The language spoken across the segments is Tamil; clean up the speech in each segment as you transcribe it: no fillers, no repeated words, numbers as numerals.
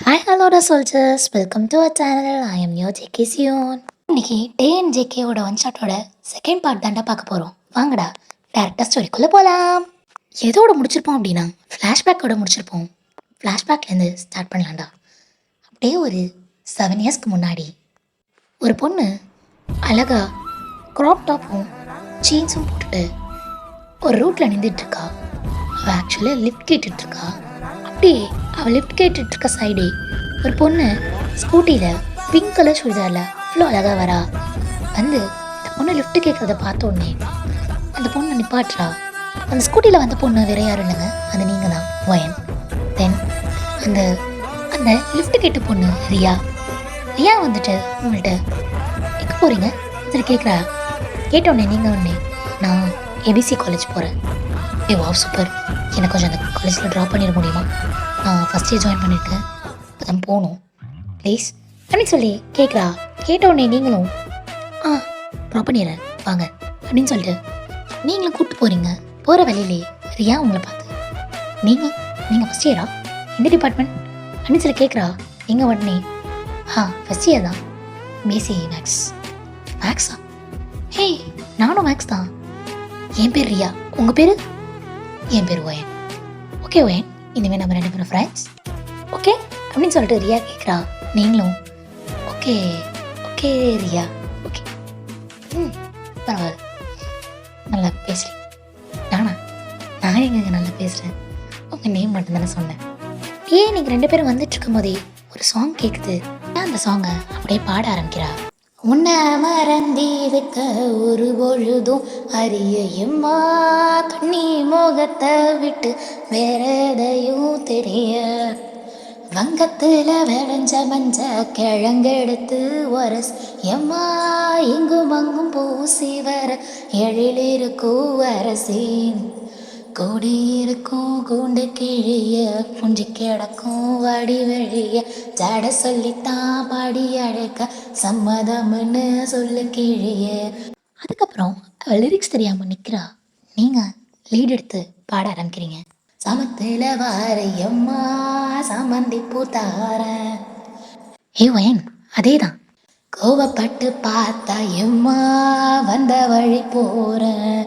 Hi, hello, the soldiers. Welcome to our channel. I am your JK Sion. இன்னைக்கு டே அண்ட் ஜேகேவோட ஒன் ஷாட்டோட செகண்ட் பார்ட் தாண்டா பார்க்க போகிறோம். வாங்கடா டேரக்டாக ஸ்டோரிக்குள்ளே போகலாம். எதோட முடிச்சிருப்போம் அப்படின்னா ஃப்ளாஷ்பேக்கோட முடிச்சிருப்போம். ஃப்ளாஷ்பேக்லேருந்து ஸ்டார்ட் பண்ணலாம்டா. அப்படியே ஒரு 7 இயர்ஸ்க்கு முன்னாடி ஒரு பொண்ணு அழகாக க்ராப் டாப்பும் ஜீன்ஸும் போட்டுட்டு ஒரு ரூட்டில் நின்றுட்டுருக்கா. அவள் ஆக்சுவலாக லிஃப்ட் கேட்டுட்ருக்கா. அப்படியே அவள் லிஃப்ட் கேட்டுட்ருக்க சைடே ஒரு பொண்ணு ஸ்கூட்டியில் பிங்க் கலர் சுடிதாரில் அவ்வளோ அழகாக வரா. வந்து அந்த பொண்ணு லிஃப்ட் கேட்குறத பார்த்தோன்னே அந்த பொண்ணை நிப்பாட்டுறா. அந்த ஸ்கூட்டியில் வந்த பொண்ணு வேற யாரும் இல்லைங்க, அது நீங்கள் தான் ஒயன். தென் அந்த அந்த லிஃப்ட் கேட்ட பொண்ணு ரியா. ரியா வந்துட்டு உங்கள்கிட்ட எங்கே போகிறீங்க சரி கேட்குறா. கேட்டோடனே நீங்கள் உடனே நான் ஏபிசி காலேஜ் போகிறேன். ஏ வா சூப்பர், எனக்கு கொஞ்சம் அந்த காலேஜில் ட்ராப் பண்ணிட முடியுமா? நான் ஃபஸ்ட் இயர் ஜாயின் பண்ணியிருக்கேன், அதான் போகணும் ப்ளீஸ் அப்படின்னு சொல்லி கேட்குறா. கேட்டவுடனே நீங்களும் ட்ராப் பண்ணிடுறேன் வாங்க அப்படின்னு சொல்லிட்டு நீங்களும் கூப்பிட்டு போகிறீங்க. போகிற வழியிலே ரியா உங்களை பார்த்து நீங்கள் ஃபஸ்ட் இயரா, எந்த டிபார்ட்மெண்ட் அப்படின்னு சொல்லி கேட்குறா. நீங்கள் உடனே ஃபஸ்ட் இயர் தான், பிஎஸ்சி மேக்ஸ். மேக்ஸா? ஹே நானும் மேக்ஸ் தான். என் பேர் ரியா, உங்கள் பேர்? என் பேர் ஒயன். ஓகே ஒயன், இனிமேல் நம்ம 2 பேரும் ஃப்ரெண்ட்ஸ் ஓகே அப்படின்னு சொல்லிட்டு ரியா கேட்குறா. நீங்களும் ஓகே ஓகே ரியா ஓகே பரவாயில்ல நல்லா பேசுகிறேன். நான் எங்க நல்லா பேசுகிறேன், உங்கள் நேம் மட்டும் தானே சொன்னேன். நீங்கள் 2 பேரும் வந்துட்டு இருக்கும் போதே ஒரு சாங் கேட்குது. அந்த சாங்கை அப்படியே பாட ஆரம்பிக்கிறா. உன்னை மறந்திருக்க ஒரு பொழுதும் அறிய எம்மா கண்ணி மோகத்தை விட்டு வேற எதையும் தெரிய வங்கத்தில் விளைஞ்ச மஞ்ச கிழங்கெடுத்து ஒரஸ் எம்மா இங்கும் அங்கும் பூசி வர எழிலிருக்கும் அரசின் கூடி இருக்கும் கூண்டு கிழிய புஞ்சி கிடக்கும் வடி வெளிய ஜட சொல்லித்தான் பாடி அழைக்க சம்மதம்னு சொல்லு கிழிய. அதுக்கப்புறம் லிரிக்ஸ் தெரியாமல் நிற்கிறா. நீங்கள் லீட் எடுத்து பாட ஆரம்பிக்கிறீங்க. சமத்தில் வார எம்மா சமந்தி பூத்தார. ஏ வயன் அதே தான். கோவப்பட்டு பார்த்தா எம்மா வந்த வழி போகிறேன்.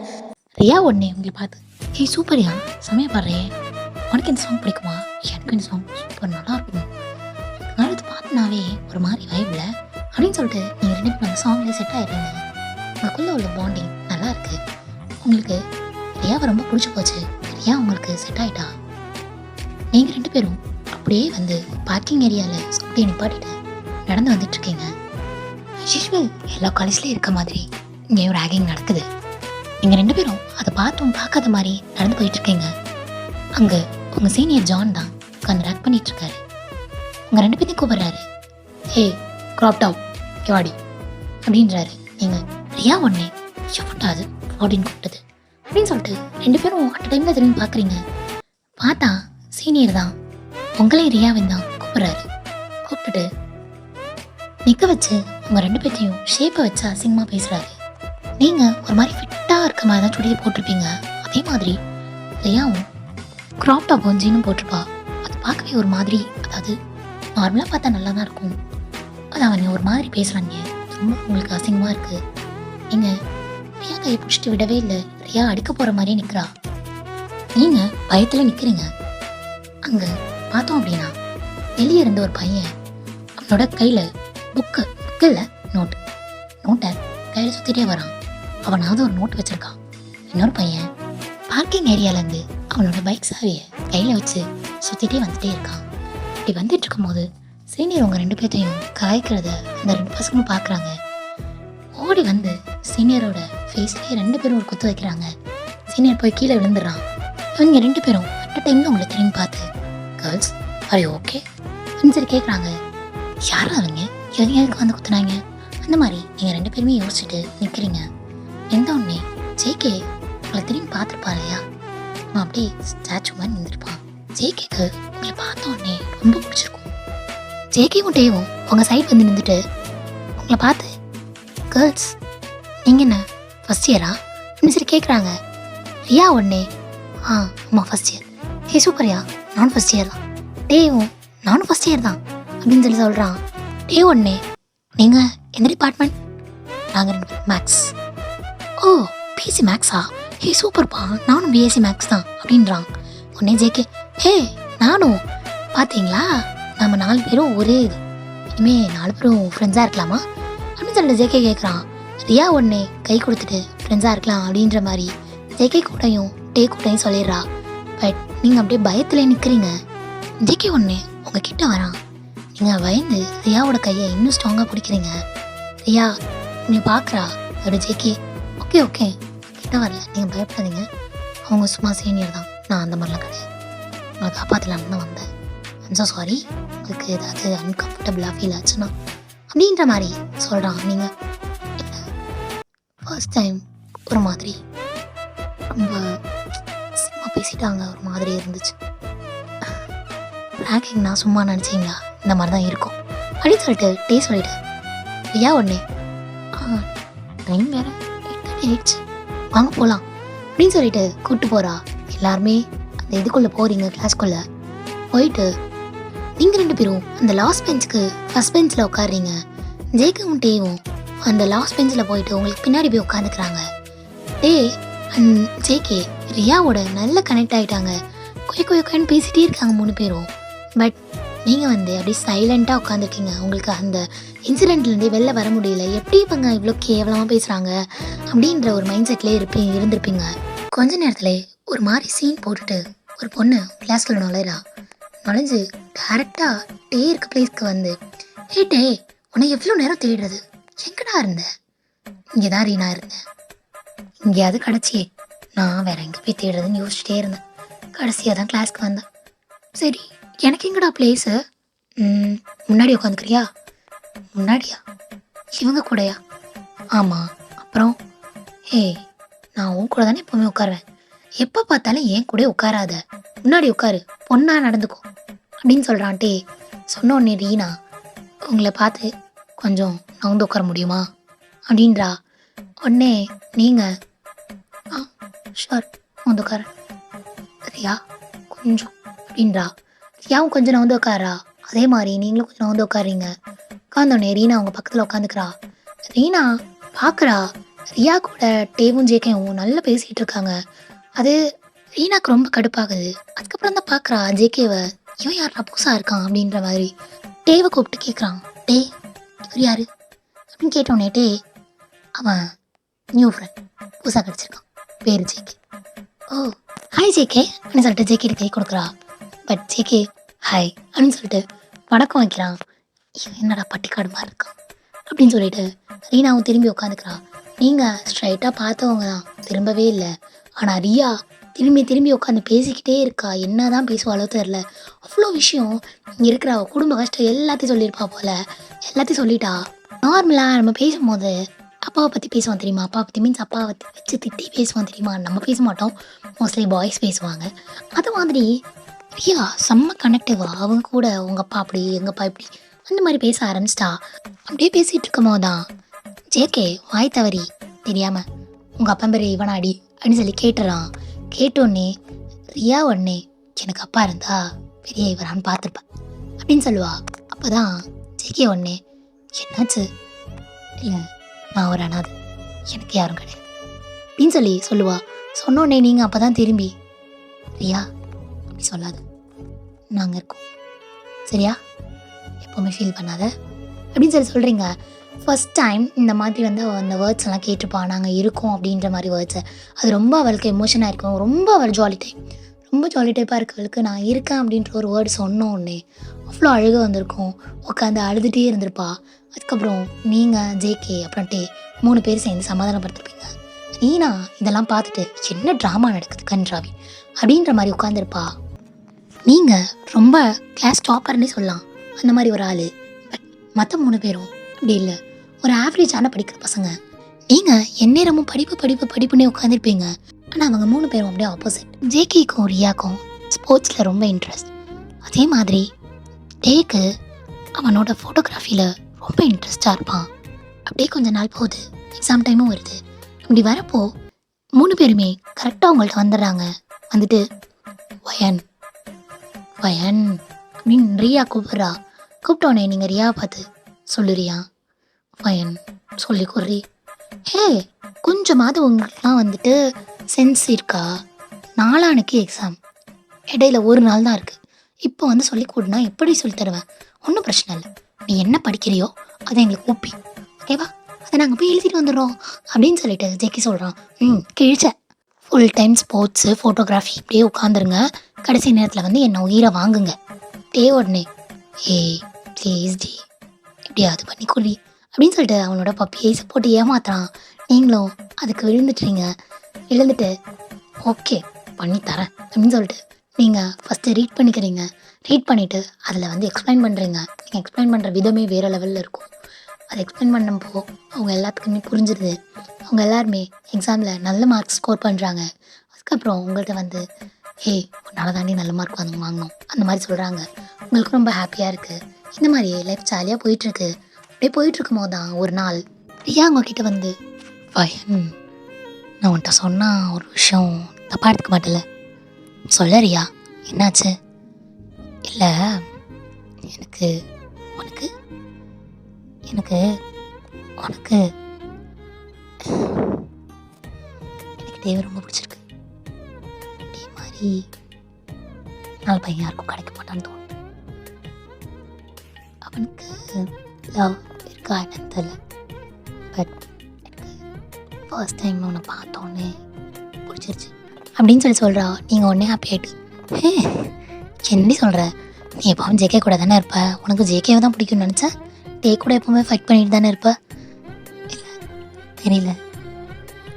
ரியா உடனே உங்களை பார்த்து ஹே சூப்பரியா செமையாக பாடுறே, உனக்கு இந்த சாங் பிடிக்குமா? எனக்கு இந்த சாங் சூப்பர் நல்லாயிருக்கும், அடுத்து பார்த்தினாவே ஒரு மாதிரி வைப்பில் அப்படின்னு சொல்லிட்டு நீங்கள் 2 பேரும் அந்த சாங்கில் செட் ஆகிடுறீங்க. உங்களுக்குள்ளே உள்ள பாண்டிங் நல்லா இருக்குது. உங்களுக்கு ரியாவை ரொம்ப பிடிச்சி போச்சு. ரியா உங்களுக்கு செட் ஆகிட்டா. நீங்கள் 2 பேரும் அப்படியே வந்து பார்க்கிங் ஏரியாவில் ஸ்கூட்டியை நிப்பாட்டிட்டு நடந்து வந்துட்டுருக்கீங்க. யூஸ்வல் எல்லா காலேஜ்லேயும் இருக்க மாதிரி இங்கே ஒரு ரேகிங் நடக்குது. நீங்கள் 2 பேரும் அதை பார்க்காத மாதிரி நடந்து போயிட்டுருக்கீங்க. அங்கே உங்கள் சீனியர் ஜான் தான் உட்காந்து ரேக் பண்ணிகிட்ருக்காரு. உங்கள் 2 பேரையும் கூப்பிட்றாரு. ஹே க்ராப் டாப் வாடி அப்படின்றாரு. நீங்கள் ரியா உடனே எவ்வளோ வாடின்னு கூப்பிட்டது அப்படின்னு சொல்லிட்டு 2 பேரும் அட் டைமில் திரும்பி பார்க்குறீங்க. பார்த்தா சீனியர் தான் உங்களையும் ரியாவையும் தான் கூப்பிட்றாரு. கூப்பிட்டுட்டு நிற்க வச்சு உங்கள் 2 பேர்த்தையும் ஷேப்பை வச்சு அசிங்கமாக பேசுகிறாரு. நீங்கள் ஒரு மாதிரி ஃபிட்டாக இருக்க மாதிரி தான் சுடியை போட்டிருப்பீங்க. அதே மாதிரி ரியாவும் க்ராப் டாப்பும் ஜீனும் போட்டிருப்பா. அது பார்க்கவே ஒரு மாதிரி, அதாவது நார்மலாக பார்த்தா நல்லா தான் இருக்கும். அது அவன் ஒரு மாதிரி பேசுகிறாங்க, ரொம்ப உங்களுக்கு அசிங்கமாக இருக்குது. நீங்கள் ரியா கையை பிடிச்சிட்டு விடவே இல்லை. ரியா அடிக்க போகிற மாதிரியே நிற்கிறா. நீங்கள் பயத்தில் நிற்கிறீங்க. அங்கே பார்த்தோம் அப்படின்னா வெளியே இருந்த ஒரு பையன் அவனோட கையில் புக்கு இல்லை நோட்டை கையில் சுற்றிட்டே வரான். அவனாவது ஒரு நோட்டு வச்சுருக்கான். இன்னொரு பையன் பார்க்கிங் ஏரியாவிலேருந்து அவனோட பைக் சாவியை கையில் வச்சு சுற்றிட்டே வந்துகிட்டே இருக்கான். இப்படி வந்துட்டு இருக்கும்போது சீனியர் உங்கள் 2 பேர்த்தையும் கலாய்க்கிறத அந்த 2 பசங்களும் பார்க்குறாங்க. ஓடி வந்து சீனியரோட ஃபேஸ்லேயே 2 பேரும் ஒரு குத்து வைக்கிறாங்க. சீனியர் போய் கீழே விழுந்துடுறான். இவங்க 2 பேரும் அட் டைமில் உங்களை திரும்பி பார்த்து கேர்ள்ஸ் ஆர் யூ ஓகே அப்படின்னு சொல்லி கேட்குறாங்க. யாரும் அவங்க எதுக்கு வந்து குத்துனாங்க அந்த மாதிரி நீங்கள் 2 பேருமே யோசிச்சுட்டு நிற்கிறீங்க. எந்த ஒன்றே ஜேகே உங்களை திரும்பி பார்த்துருப்பா இல்லையா, அவன் அப்படியே ஸ்டாச்சு மாதிரி நின்றுருப்பான். ஜேகேக்கு உங்களை பார்த்த உடனே ரொம்ப பிடிச்சிருக்கும். ஜேகேவும் டேவும் உங்கள் சைட் வந்து நின்றுட்டு உங்களை பார்த்து கேர்ள்ஸ் நீங்கள் என்ன ஃபஸ்ட் இயரா அப்படின்னு சொல்லி கேட்குறாங்க. ரியா உடனே ஆமாம் ஃபஸ்ட் இயர். ஹே சூப்பர்யா நானும் ஃபஸ்ட் இயர் தான். டேவும் நானும் ஃபஸ்ட் இயர் தான் அப்படின்னு சொல்லி சொல்கிறான். டே ஒன்னே நீங்கள் எந்த டிபார்ட்மெண்ட்? நாங்கள் 2 பேரும் மேக்ஸ். ஓ பிஎஸ்சி மேக்ஸா? ஹே சூப்பர்ப்பா, நானும் பிஎஸ்சி மேக்ஸ் தான் அப்படின்றான். உடனே ஜேகே ஹே நானும், பார்த்தீங்களா நம்ம 4 பேரும் ஒரே இது, இனிமேல் 4 பேரும் ஃப்ரெண்ட்ஸாக இருக்கலாமா அப்படின்னு சொல்லிட்டு ஜேகே கேட்குறான். ரியா ஒன்னே கை கொடுத்துட்டு ஃப்ரெண்ட்ஸாக இருக்கலாம் அப்படின்ற மாதிரி ஜேகே கூட்டையும் டே கூட்டையும் சொல்லிடுறா. பட் நீங்கள் அப்படியே பயத்தில் நிற்கிறீங்க. ஜேகே ஒன்னே உங்ககிட்ட வரான். நீங்கள் பயந்து ரியாவோட கையை இன்னும் ஸ்ட்ராங்காக பிடிக்கிறீங்க. ரியா நீ பார்க்குறா. அப்படி ஜேகே ஓகே ஓகே கிட்ட வரல, நீங்கள் பயப்படாதீங்க, அவங்க சும்மா சீனியர் தான், நான் அந்த மாதிரிலாம் கிடையாது, உங்களை காப்பாற்றலான்னு தான் வந்தேன், ஐம் ஸோ சாரி, உங்களுக்கு ஏதாவது அன்கம்ஃபர்டபுளாக ஃபீல் ஆச்சுன்னா அப்படின்ற மாதிரி சொல்கிறான். நீங்கள் இல்லை ஃபர்ஸ்ட் டைம் ஒரு மாதிரி ரொம்ப சினிமா பேசிட்டாங்க, ஒரு மாதிரி இருந்துச்சு, ரேங்கிங் நான் சும்மா நினச்சிங்களா, இந்த மாதிரி தான் இருக்கும் அப்படின்னு சொல்லிட்டு டே சொல்லிட்டு ரியா ஒன்னே டைம் வேறு 8:30 ஆயிடுச்சு, வாங்க போகலாம் அப்படின்னு சொல்லிட்டு கூப்பிட்டு போகிறா. எல்லாருமே அந்த இதுக்குள்ளே போகிறீங்க, கிளாஸ்க்குள்ளே போயிட்டு நீங்கள் 2 பேரும் அந்த லாஸ்ட் பெஞ்சுக்கு ஃபஸ்ட் பெஞ்சில் உட்காடுறீங்க. ஜேக்கும் டேவும் அந்த லாஸ்ட் பெஞ்சில் போயிட்டு உங்களுக்கு பின்னாடி போய் உட்காந்துக்கிறாங்க. டே அண்ட் ஜேகே ரியாவோட நல்ல கனெக்ட் ஆகிட்டாங்க, கொய்ன்னு பேசிகிட்டே இருக்காங்க 3 பேரும். பட் நீங்கள் அப்படியே சைலண்ட்டாக உட்காந்துருக்கீங்க. உங்களுக்கு அந்த இன்சிடெண்ட்லேருந்தே வெளில வர முடியல, எப்படி இவங்க இவ்வளோ கேவலமாக பேசுகிறாங்க அப்படின்ற ஒரு மைண்ட் செட்லேயே இருந்திருப்பீங்க. கொஞ்ச நேரத்தில் ஒரு மாதிரி சீன் போட்டுட்டு ஒரு பொண்ணு கிளாஸ்க்குள்ள நுழைஞ்சு டேரெக்டாக டே இருக்க பிளேஸ்க்கு வந்து ஹே டே உன்னை எவ்வளோ நேரம் தேடுறது, எங்கடா இருந்த? இங்கே தான் ரீனா இருந்தேன், இங்கேயாவது கிடச்சியே, நான் வேற எங்கே போய் தேடுறதுன்னு யோசிச்சுட்டே இருந்தேன், கடைசியாக தான் கிளாஸ்க்கு வந்தேன். சரி எனக்கு எங்கடா பிளேஸு? முன்னாடி உட்காந்துக்கிறியா? முன்னாடியா? இவங்க கூடயா? ஆமாம். அப்புறம் ஹே நான் உன் கூட தானே எப்போவுமே உட்காருவேன், எப்போ பார்த்தாலும் ஏன் கூட உட்காராத, முன்னாடி உட்காரு, பொண்ணா நடந்துக்கோ அப்படின்னு சொல்கிறான் டே. சொன்ன உடனே ரீனா உங்களை பார்த்து கொஞ்சம் நவுந்து உட்கார முடியுமா அப்படின்றா. உடனே நீங்கள் ஷோர் நவுந்து உட்கார ரியா கொஞ்சம் அப்படின்றா. ரியாவும் கொஞ்சம் நவுந்து உட்காரா. அதே மாதிரி நீங்களும் கொஞ்சம் நவுந்து உட்காருறீங்க. உட்காந்தோடனே ரீனா அவங்க பக்கத்தில் உட்காந்துக்கிறா. ரீனா பார்க்குறா ரியா கூட டேவும் ஜேகேவும் நல்லா பேசிகிட்டு இருக்காங்க. அது ரீனாக்கு ரொம்ப கடுப்பாகுது. அதுக்கப்புறம் தான் பார்க்குறா ஜேகேவை, இவன் யாரா புதுசாக இருக்கான் அப்படின்ற மாதிரி. டேவை கூப்பிட்டு கேட்குறான், டே இவர் யார் அப்படின்னு கேட்டோடனே டே அவன் நியூ ஃப்ரெண்ட் புதுசாக கிடச்சிருக்கான், பேர் ஜேகே. ஓ ஹாய் ஜேகே அப்படின்னு சொல்லிட்டு ஜேகே கை கொடுக்குறா. பட் ஜேகே ஹாய் அப்படின்னு சொல்லிட்டு வணக்கம் வைக்கிறான். இவன் என்னடா பட்டிக்காடு மாதிரி இருக்கான் அப்படின்னு சொல்லிட்டு ரீனாவும் திரும்பி உட்காந்துக்கிறா. நீங்கள் ஸ்ட்ரைட்டாக பார்த்தவங்க தான், திரும்பவே இல்லை. ஆனால் ரியா திரும்பி உட்காந்து பேசிக்கிட்டே இருக்கா. என்ன தான் பேசுவாளோ தெரில, அவ்வளோ விஷயம் இருக்கிற குடும்ப கஷ்டம் எல்லாத்தையும் சொல்லியிருப்பா போல். எல்லாத்தையும் சொல்லிட்டா. நார்மலாக நம்ம பேசும்போது அப்பாவை பற்றி பேசுவான் தெரியுமா, அப்பாவை பற்றி மீன்ஸ் அப்பாவை வச்சு திட்டி பேசுவான் தெரியுமா, நம்ம பேச மாட்டோம், மோஸ்ட்லி பாய்ஸ் பேசுவாங்க. அது மாதிரி ரியா செம்ம கனெக்டிவா அவங்க கூட உங்கள் அப்பா அப்படி எங்கள் அப்பா இப்படி அந்த மாதிரி பேச ஆரம்பிச்சிட்டா. அப்படியே பேசிகிட்டு இருக்கும் போது தான் ஜேகே வாய் தவறி தெரியாமல் உங்கள் அப்பா பேர் இவனாடி அப்படின்னு சொல்லி கேட்டுறான். கேட்டோடனே ரியா உடனே எனக்கு அப்பா இருந்தா பெரிய இவரான்னு பார்த்துருப்பேன் அப்படின்னு சொல்லுவா. அப்போ தான் ஜேகே உடனே என்னாச்சு? இல்லை நான் ஒரு அனாதை, எனக்கு யாரும் கிடையாது அப்படின்னு சொல்லுவா. சொன்னோடனே நீங்கள் அப்போ தான் திரும்பி ரியா அப்படி சொல்லாது, நாங்கள் இருக்கோம் சரியா, எப்போவுமே ஃபீல் பண்ணாத அப்படின்னு சொல்கிறீங்க. ஃபஸ்ட் டைம் இந்த மாதிரி அந்த வேர்ட்ஸ் எல்லாம் கேட்டுப்பான், நாங்கள் இருக்கோம் அப்படின்ற மாதிரி வேர்ட்ஸை. அது ரொம்ப அவளுக்கு எமோஷனாக இருக்கும். ரொம்ப அவள் ஜாலி டைப்பாக இருக்கவளுக்கு நான் இருக்கேன் அப்படின்ற ஒரு வேர்டு சொன்னோடனே அவ்வளோ அழுக வந்திருக்கும். உட்காந்து அழுதுகிட்டே இருந்திருப்பா. அதுக்கப்புறம் நீங்கள் ஜேகே அப்புறம் டே 3 பேர் சேர்ந்து சமாதானப்படுத்திருப்பீங்க. ரீனா இதெல்லாம் பார்த்துட்டு என்ன ட்ராமா நடக்குது கன்றாவி அப்படின்ற மாதிரி உட்காந்துருப்பா. நீங்கள் ரொம்ப கிளாஸ் டாப்பர்னே சொல்லலாம், அந்த மாதிரி ஒரு ஆள். பட் மற்ற 3 பேரும் அப்படி இல்லை, ஒரு ஆவரேஜான படிக்கிற பசங்க. நீங்கள் எந்நேரமும் படிப்புன்னே உட்காந்துருப்பீங்க. ஆனால் அவங்க 3 பேரும் அப்படியே ஆப்போசிட். ஜேகேக்கும் ரியாக்கும் ஸ்போர்ட்ஸில் ரொம்ப இன்ட்ரெஸ்ட். அதே மாதிரி டேக்கு அவனோட ஃபோட்டோகிராஃபியில் ரொம்ப இன்ட்ரெஸ்டாக இருப்பான். அப்படியே கொஞ்ச நாள் போகுது, எக்ஸாம் டைமும் வருது. இப்படி வரப்போ 3 பேருமே கரெக்டாக அவங்கள்ட்ட வந்துடுறாங்க. வந்துட்டு வயன் அப்படின்னு ரியா கூப்பிட்றா. கூப்பிட்டோன்னே நீங்கள் ரியாவை பார்த்து சொல்லு ரியா, ஃபைன் சொல்லி கொடுறி. ஹே, கொஞ்சமாவது உங்களுக்குலாம் வந்துட்டு சென்ஸ் இருக்கா? நாளானுக்கு எக்ஸாம், இடையில ஒரு நாள் தான் இருக்குது. இப்போ வந்து சொல்லி கொடுனா எப்படி சொல்லி தருவேன்? ஒன்றும் பிரச்சனை இல்லை, நீ என்ன படிக்கிறியோ அதை எங்களுக்கு கூப்பி, ஓகேவா? அதை நாங்கள் போய் எழுதிட்டு வந்துடுறோம் அப்படின்னு சொல்லிட்டு ஜெக்கி சொல்கிறான். கிழிச்ச ஃபுல் டைம் ஸ்போர்ட்ஸு ஃபோட்டோகிராஃபி இப்படியே உட்காந்துருங்க, கடைசி நேரத்தில் வந்து என்னை உயிரை வாங்குங்க. உடனே ஏய் ப்ளீஸ் டி எப்படியாவது பண்ணி கொடி அப்படின்னு சொல்லிட்டு அவனோட பப்பியை போட்டு ஏமாத்துறான். நீங்களும் அதுக்கு விழுந்துட்டு ஓகே பண்ணி தரேன் அப்படின்னு சொல்லிட்டு நீங்கள் ஃபஸ்ட்டு ரீட் பண்ணிக்கிறீங்க. ரீட் பண்ணிவிட்டு அதில் வந்து எக்ஸ்பிளைன் பண்ணுறீங்க. நீங்கள் எக்ஸ்பிளைன் பண்ணுற விதமே வேறு லெவலில் இருக்கும். அதை எக்ஸ்பிளைன் பண்ணப்போ அவங்க எல்லாத்துக்குமே புரிஞ்சிடுது. அவங்க எல்லாருமே எக்ஸாமில் நல்ல மார்க் ஸ்கோர் பண்ணுறாங்க. அதுக்கப்புறம் உங்கள்கிட்ட வந்து ஏய் உன்னால் தாண்டி நல்ல மார்க் வாங்கணும் அந்த மாதிரி சொல்கிறாங்க. உங்களுக்கு ரொம்ப ஹாப்பியாக இருக்குது. இந்த மாதிரி லைஃப் ஜாலியாக போயிட்டுருக்கு. அப்படியே போயிட்டுருக்கும் போது தான் ஒரு நாள் ரியா உங்ககிட்ட வந்து ஃபைன், நான் உன்கிட்ட சொன்னால் ஒரு விஷயம் தப்பாக எடுத்துக்க மாட்டேல, சொல்ல ரியா என்னாச்சு? இல்லை எனக்கு உனக்கு எனக்கு உனக்கு எனக்கு தேவை ரொம்ப பிடிச்சிருக்கு. அதே மாதிரி நாலு பையன் யாருக்கும் கிடைக்க மாட்டான்னு தோணும். அவனுக்கு லவ் இருக்கா என்னன்னு தெரியல, பட் எனக்கு ஃபர்ஸ்ட் டைம் உன்னை பார்த்தோன்னே பிடிச்சிருச்சு அப்படின்னு சொல்கிறா. நீங்கள் உடனே ஹாப்பி ஆகிட்டு என்னடி சொல்கிற, நீ எப்போவும் ஜேகே கூட தானே இருப்ப, உனக்கு ஜேகேவை தான் பிடிக்கும்னு நினச்சா டே கூட எப்போவுமே ஃபைட் பண்ணிட்டு தானே இருப்ப? இல்லை தெரியல,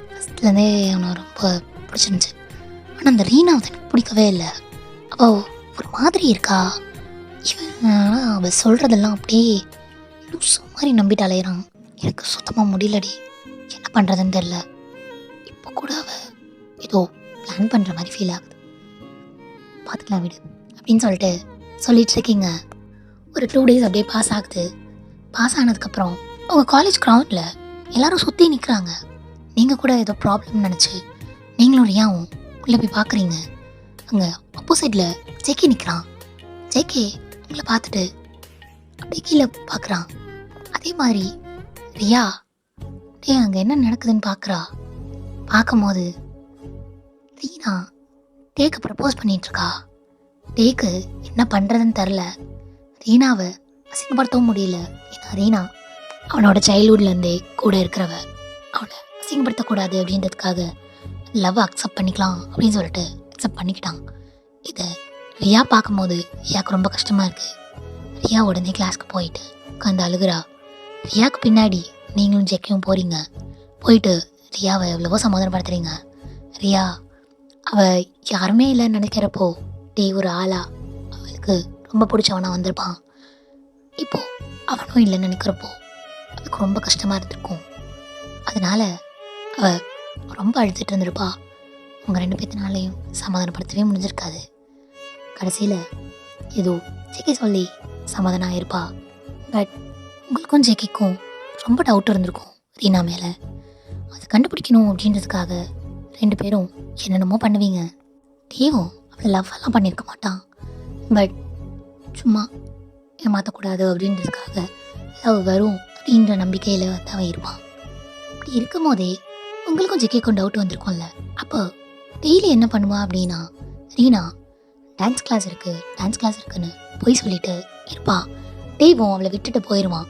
ஃபஸ்ட்லேருந்தே அவனை ரொம்ப பிடிச்சிருந்துச்சு. ஆனால் அந்த ரீனா வந்து எனக்கு பிடிக்கவே இல்லை. அவள் ஒரு மாதிரி இருக்கா. இவன் அவள் சொல்கிறதெல்லாம் அப்படியே லூசு மாதிரி நம்பிட்டு அலையிறான். எனக்கு சுத்தமாக முடியலடி, என்ன பண்ணுறதுன்னு தெரில. இப்போ கூட அவள் ஏதோ பிளான் பண்ணுற மாதிரி ஃபீல் ஆகுது. பார்த்துக்கலாம் விடு அப்படின்னு சொல்லிட்டு இருக்கீங்க. ஒரு 2 days அப்படியே பாஸ் ஆகுது. பாஸ் ஆனதுக்கப்புறம் உங்கள் காலேஜ் கிரவுண்டில் எல்லோரும் சுற்றி நிற்கிறாங்க. நீங்கள் கூட ஏதோ ப்ராப்ளம் நினச்சி நீங்களும் ரியாவும் உள்ளே போய் பார்க்குறீங்க. அங்கே ஆப்போசிட்டில் ஜேகே நிற்கிறான். ஜேகே உங்களை பார்த்துட்டு அப்படியே கீழே பார்க்குறான். அதே மாதிரி ரியா அங்கே என்ன நடக்குதுன்னு பார்க்கும்போது ரீனா டேக்கு ப்ரப்போஸ் பண்ணிகிட்ருக்கா. டேக்கு என்ன பண்ணுறதுன்னு தெரில. ரீனாவை அசிங்கப்படுத்தவும் முடியல. ஏன்னா ரீனா அவனோட சைல்ட்ஹுட்லேருந்தே கூட இருக்கிறவ. அவனை அசிங்கப்படுத்தக்கூடாது அப்படின்றதுக்காக லவ் அக்செப்ட் பண்ணிக்கலாம் அப்படின்னு சொல்லிட்டு அக்செப்ட் பண்ணிக்கிட்டான். இதை ரியா பார்க்கும்போது ரியாவுக்கு ரொம்ப கஷ்டமாக இருக்குது. ரியா உடனே கிளாஸ்க்கு போயிட்டு உட்காந்து அழுகுறா. ரியாவுக்கு பின்னாடி நீங்களும் ஜெக்கையும் போயிட்டு ரியாவை எவ்வளவோ சமாதானப்படுத்துறீங்க. ரியா அவள் யாருமே இல்லைன்னு நினைக்கிறப்போ டே ஒரு ஆளா அவளுக்கு ரொம்ப பிடிச்சவனா வந்திருப்பான். இப்போது அவனும் இல்லைன்னு நினைக்கிறப்போ அதுக்கு ரொம்ப கஷ்டமாக இருந்திருக்கும். அதனால் அவள் ரொம்ப அழுதுட்டு இருந்திருப்பா. உங்கள் 2 பேத்தினாலையும் சமாதானப்படுத்தவே முடிஞ்சிருக்காது. கடைசியில் ஏதோ ஜேகே சொல்லி சமாதானம் ஆயிருப்பா. பட் உங்களுக்கும் ஜேகேக்கும் ரொம்ப டவுட் இருந்திருக்கும் ரீனா மேலே. அதை கண்டுபிடிக்கணும் அப்படின்றதுக்காக 2 பேரும் என்னென்னமோ பண்ணுவீங்க. டேவும் அவளை லவ்வெல்லாம் பண்ணியிருக்க மாட்டான். பட் சும்மா ஏமாற்றக்கூடாது அப்படின்றதுக்காக லவ் வரும் அப்படின்ற நம்பிக்கையில் வந்து அவன் இருப்பான். அப்படி இருக்கும் போதே உங்களுக்கும் ஜெக்கேக்கும் டவுட் வந்திருக்கும்ல. அப்போ டெய்லி என்ன பண்ணுவான் அப்படின்னா ரீனா டான்ஸ் கிளாஸ் இருக்குன்னு போய் சொல்லிட்டு இருப்பாள். டேவும் அவளை விட்டுட்டு போயிடுவான்.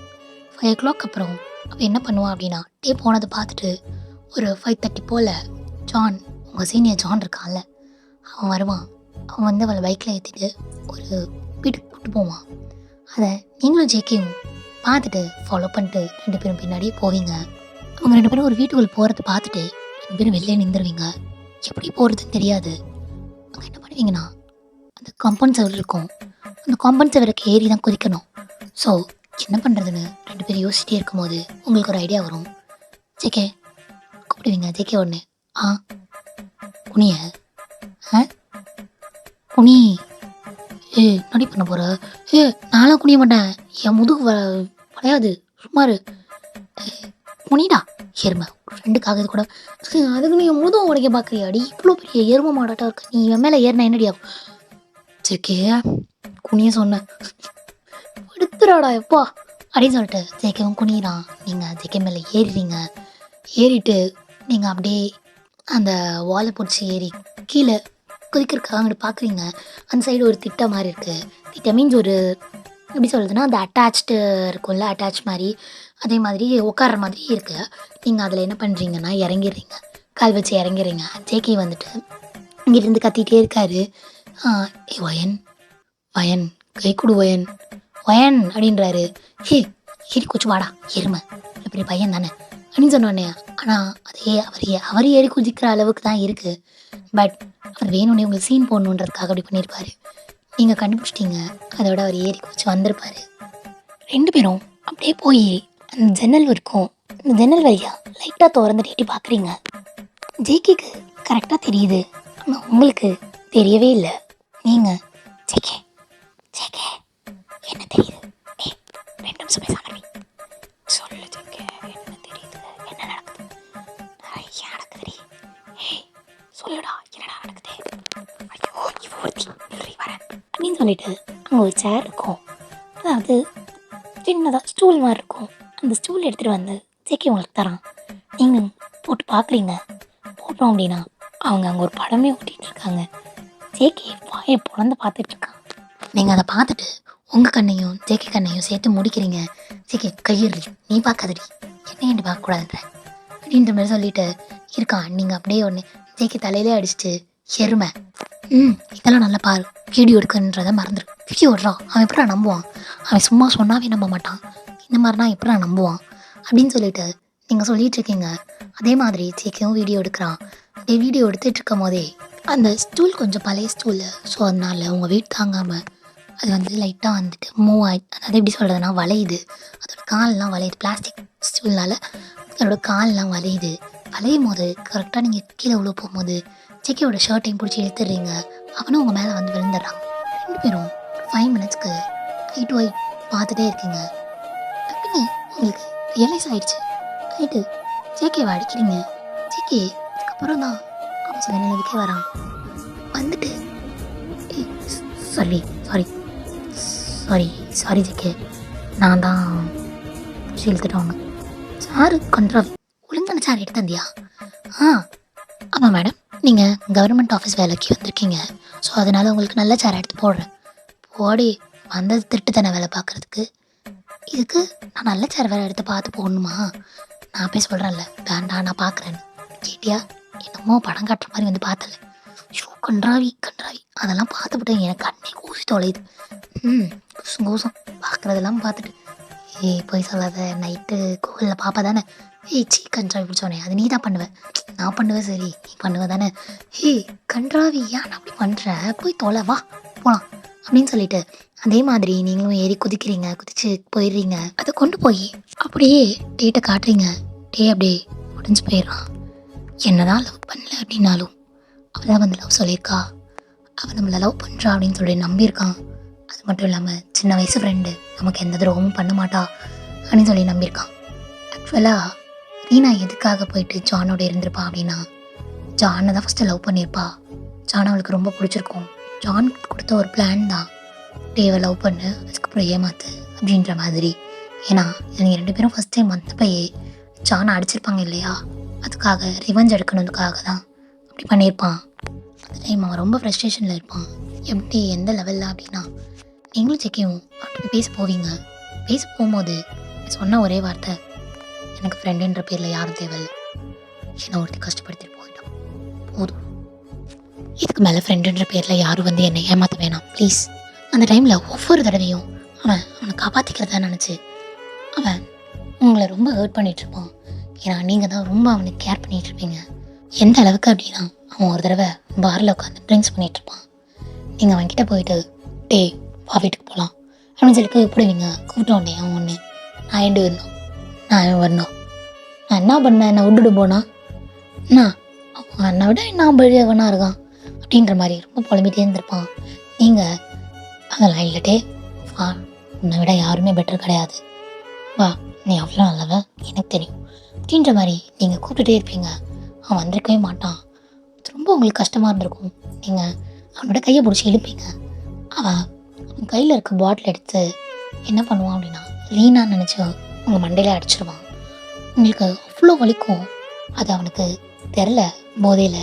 5 o'clock அப்புறம் அவள் என்ன பண்ணுவான் அப்படின்னா டே போனதை பார்த்துட்டு ஒரு 5:30 போல் ஜான், உங்கள் சீனியர் ஜான் இருக்கான்ல, அவன் வருவான். அவன் வந்து அவளை பைக்கில் ஏற்றிட்டு ஒரு வீட்டுக்கு கூப்பிட்டு போவான். அதை நீங்களும் ஜேகேவும் பார்த்துட்டு ஃபாலோ பண்ணிட்டு 2 பேரும் பின்னாடியே போவீங்க. அவங்க 2 பேரும் ஒரு வீட்டுக்குள்ளே போகிறத பார்த்துட்டு 2 பேரும் வெளியே நின்றுவீங்க. எப்படி போகிறதுன்னு தெரியாது. அங்கே என்ன பண்ணுவீங்கன்னா அந்த காம்பவுண்ட் செவர் இருக்கும். அந்த காம்பவுண்ட் செவருக்கு ஏறி தான் குதிக்கணும். ஸோ என்ன பண்ணுறதுன்னு 2 பேரும் யோசிச்சிட்டே இருக்கும்போது உங்களுக்கு ஒரு ஐடியா வரும். ஜேகே கூப்பிடுவீங்க. ஜேகே உடனே குனிய குனி நடி பண்ண போகிற? நானும் குனிய மாட்டேன், என் முதுகு வளையாது, சும்மாரு குனிடா எருமை. ஒரு ஃப்ரெண்டுக்காக இது கூட அதுக்கு நீ முதுகும் உடைக்க பார்க்குறியாடி? இவ்வளோ பெரிய எருமை மாடாட்டா இருக்க நீ, என் மேலே ஏறினா என்னடி ஆகும்? ஜேகே குனிய சொன்னேன். எடுத்துறாடா எப்பா அப்படின்னு சொல்லிட்டு ஜேகேவும் குனிறான். நீங்கள் ஜேகே மேலே ஏறிடுறீங்க. ஏறிட்டு நீங்கள் அப்படியே அந்த வாலை பிடிச்சி ஏறி கீழே குதிக்கிறதுக்காக அங்கிட்டு பார்க்குறீங்க. அந்த சைடு ஒரு திட்டை மாதிரி இருக்குது. திட்டை மீன்ஸ் ஒரு எப்படி சொல்கிறதுனா அந்த அட்டாச்டு இருக்கும்ல, அட்டாச் மாதிரி அதே மாதிரி உட்கார்ற மாதிரி இருக்குது. நீங்கள் அதில் என்ன பண்ணுறீங்கன்னா இறங்கிடுறீங்க, கால் வச்சு இறங்கிடுறீங்க. ஜேகே வந்துட்டு இங்கிருந்து கத்திகிட்டே இருக்காரு. ஏ வயன் வயன் கை கொடு வயன் வயன் அப்படின்றாரு. ஹே ஏறி குச்சி வாடா எருமை, இப்படி பையன் தானே அப்படின்னு சொன்னோடனே. ஆனால் அதே அவர் ஏறி குதிக்கிற அளவுக்கு தான் இருக்குது. பட் அவர் வேணும்னே உங்களுக்கு சீன் போடணுன்றதுக்காக அப்படி பண்ணியிருப்பார். நீங்கள் கண்டுபிடிச்சிட்டிங்க. அதோட அவர் ஏறி குதிச்சு வந்திருப்பார். 2 பேரும் அப்படியே போய் அந்த ஜன்னல் இருக்கும், அந்த ஜன்னல் வழியாக லைட்டாக திறந்துட்டு எட்டி பார்க்குறீங்க. ஜேகேக்கு கரெக்டாக தெரியுது, ஆனால் உங்களுக்கு தெரியவே இல்லை. நீங்கள் ஜேகே ஜேகே என்ன தெரியுது? 2 நிமிஷம் பேசாம சொல்லு ஜேகே என்ன தெரியுது, என்ன நடக்குது? நிறைய நடக்குதுடி. சொல்லுடா என்னடா நடக்குது? ஐயோ வரேன் அப்படின்னு சொல்லிட்டு அங்கே ஒரு சேர் இருக்கும், அதாவது சின்னதாக ஸ்டூல் மாதிரி இருக்கும். அந்த ஸ்டூல் எடுத்துகிட்டு வந்து ஜேகே உங்களுக்கு தரான். நீங்கள் போட்டு பார்க்குறீங்க. போட்டோம் அப்படின்னா அவங்க அங்கே ஒரு படமே ஓட்டிகிட்டு இருக்காங்க. ஜேகே வாயை பிறந்து பார்த்துட்ருக்கான். நீங்கள் அதை பார்த்துட்டு உங்கள் கண்ணையும் ஜேகே கண்ணையும் சேர்த்து முடிக்கிறீங்க. ஜேகே கையிடுறி, நீ பார்க்காதடி, என்ன ஏண்டி பார்க்கக்கூடாதுன்ற அப்படின்ற மாதிரி சொல்லிட்டு இருக்கான். நீங்கள் அப்படியே ஒன்று ஜேகே தலையிலே அடிச்சுட்டு எருமை இதெல்லாம் நல்லா பாரு, வீடியோ எடுக்கன்றதை மறந்துடு, வீடியோ விட்றான், அவன் எப்படா நம்புவான், அவன் சும்மா சொன்னாவே நம்ப மாட்டான், இந்த மாதிரினா எப்படா நம்புவான் அப்படின்னு சொல்லிட்டு நீங்கள் சொல்லிகிட்டு இருக்கீங்க. அதே மாதிரி ஜேகேவும் வீடியோ எடுக்கிறான். அப்படியே வீடியோ எடுத்துகிட்டு இருக்கும் போதே அந்த ஸ்டூல் கொஞ்சம் பழைய ஸ்டூலு, ஸோ அதனால் உங்கள் வெயிட் தாங்காமல் அது வந்து லைட்டாக வந்துட்டு மூவ் ஆகி, அதாவது எப்படி சொல்கிறதுனா வளையுது, அதோட கால்லாம் வளையுது. பிளாஸ்டிக் ஸ்டூல்னால் அதோட கால்லாம் வளையுது. வளையும் போது கரெக்டாக நீங்கள் கீழே உள்ள போகும்போது ஜேகேவோட ஷர்ட்டையும் பிடிச்சி இழுத்துடுறீங்க. அவனும் உங்கள் மேலே வந்து விழுந்துடுறான். 2 பேரும் 5 மினிட்ஸ்க்கு ஐ டு ஐ பார்த்துட்டே இருக்கீங்க. டக்குன்னு உங்களுக்கு ரியலைஸ் ஆகிடுச்சு. ஆகிட்டு ஜேகேவை அடிக்கிறீங்க. ஜேகே அதுக்கப்புறம் தான் அவன் சில நினைவுக்கே வரான். வந்துட்டு sorry sorry sorry sorry JK, நான் தான் பிடிச்சி இழுத்துட்டோன்னு. சாரு கண்ட்ரா ஒழுங்கான சார் எடுத்து தந்தியா? ஆமாம் மேடம், நீங்கள் கவர்மெண்ட் ஆஃபீஸ் வேலைக்கு வந்திருக்கீங்க, ஸோ அதனால் உங்களுக்கு நல்ல சேர் எடுத்து போடுறேன். போடி வந்தது திருட்டுத்தனை வேலை பார்க்குறதுக்கு, இதுக்கு நான் நல்ல சேர் வேலை எடுத்து பார்த்து போடணுமா? நான் போய் சொல்கிறேன்ல வேண்டாம் நான் பார்க்குறேன்னு, கேட்டியா? என்னமோ படம் காட்டுற மாதிரி வந்து பார்த்தல. ஷோ கன்றாவி அதெல்லாம் பார்த்துவிட்டு எனக்கு கண்ணே கூசி தொலையுது. கூசம் பார்க்குறதெல்லாம் பார்த்துட்டு போய் சொல்லாத, நைட்டு கோவிலில் பாப்பா தானே. கன்றாவி பிடிச்சோனே, அது நீ தான் பண்ணுவேன், நான் பண்ணுவேன், சரி நீ பண்ணுவ தானே. கன்றாவி ஏன் நான் அப்படி பண்ணுறேன், போய் தொலை, வா போகலாம் அப்படின்னு சொல்லிட்டு அதே மாதிரி நீங்களும் ஏறி குதிக்கிறீங்க. குதிச்சு போயிடுறீங்க. அதை கொண்டு போய் அப்படியே டேட்டை காட்டுறீங்க. டே அப்படியே உடஞ்சி போயிடுறான். என்னதான் லவ் பண்ணல அப்படின்னாலும் அவள் வந்து லவ் சொல்லியிருக்கா, அவள் நம்மளை லவ் பண்ணுறா அப்படின்னு சொல்லி நம்பியிருக்கான். அது மட்டும் இல்லாமல் சின்ன வயசு ஃப்ரெண்டு, நமக்கு எந்த துரோகமும் பண்ண மாட்டா அப்படின்னு சொல்லி நம்பியிருக்கான். ஆக்சுவலாக ரீனா எதுக்காக போயிட்டு ஜானோட இருந்திருப்பா அப்படின்னா, ஜானை தான் ஃபஸ்ட்டு லவ் பண்ணியிருப்பா. ஜான் அவளுக்கு ரொம்ப பிடிச்சிருக்கும். ஜான் கொடுத்த ஒரு பிளான் தான், டேவை லவ் பண்ணு, அதுக்கப்புறம் ஏமாத்து அப்படின்ற மாதிரி. ஏன்னா நீங்கள் 2 பேரும் ஃபஸ்ட் டைம் வந்தப்பயே ஜானை அடிச்சிருப்பாங்க இல்லையா, அதுக்காக ரிவெஞ்ச் எடுக்கணுதுக்காக தான் அப்படி பண்ணியிருப்பான். அந்த டைம் அவன் ரொம்ப ஃப்ரஸ்ட்ரேஷனில் இருப்பான். எப்படி எந்த லெவலில் அப்படின்னா, நீங்களும் ஜேகேவும் அப்படி பேச போவீங்க. பேச போகும்போது சொன்ன ஒரே வார்த்தை, எனக்கு ஃப்ரெண்டுன்ற பேரில் யாரும் தேவையில்லை, என்னை ஒருத்தி கஷ்டப்படுத்திட்டு போயிட்டான், போதும், இதுக்கு மேலே ஃப்ரெண்டுன்ற பேரில் யாரும் வந்து என்னை ஏமாற்ற வேணாம் ப்ளீஸ். அந்த டைமில் ஒவ்வொரு தடவையும் அவனை காப்பாற்றிக்கிறதா நினச்சி அவன் உங்களை ரொம்ப ஹர்ட் பண்ணிகிட்ருப்பான். ஏன்னா நீங்கள் தான் ரொம்ப அவனுக்கு கேர் பண்ணிகிட்ருப்பீங்க. எந்த அளவுக்கு அப்படின்னா, அவன் ஒரு தடவை பாரில் உட்காந்து ட்ரிங்க்ஸ் பண்ணிகிட்ருப்பான். நீங்கள் அவன்கிட்ட போயிட்டு டே வா வீட்டுக்கு போகலாம் அப்படின்னு சொல்லி கூப்பிடுவீங்க. கூப்பிட்டோன்னே அவன் ஒன்று, நான் ஏண்டு வரணும், நான் வரணும், நான் என்ன பண்ணேன், என்னை விட்டுட்டு போனா, நான் அவன் என்னை விட நான் பழியவனாக இருக்கான் அப்படின்ற மாதிரி ரொம்ப புலம்பிகிட்டே இருந்திருப்பான். நீங்கள் அதெல்லாம் இல்லட்டே, வா உன்னை விட யாருமே பெட்டர் கிடையாது, வா நீ அவ்வளோ நல்லவ எனக்கு தெரியும் அப்படின்ற மாதிரி நீங்கள் கூப்பிட்டுட்டே இருப்பீங்க. அவன் வந்திருக்கவே மாட்டான். ரொம்ப உங்களுக்கு கஷ்டமாக இருந்திருக்கும். நீங்கள் அவனோட கையை பிடிச்சி இழுப்பீங்க. அவன் அவன் கையில் இருக்க பாட்டில் எடுத்து என்ன பண்ணுவான் அப்படின்னா ரீனான்னு நினச்சி உங்கள் மண்டையில் அடிச்சிடுவான். உங்களுக்கு அவ்வளோ வலிக்கும். அது அவனுக்கு தெரில, போதையில்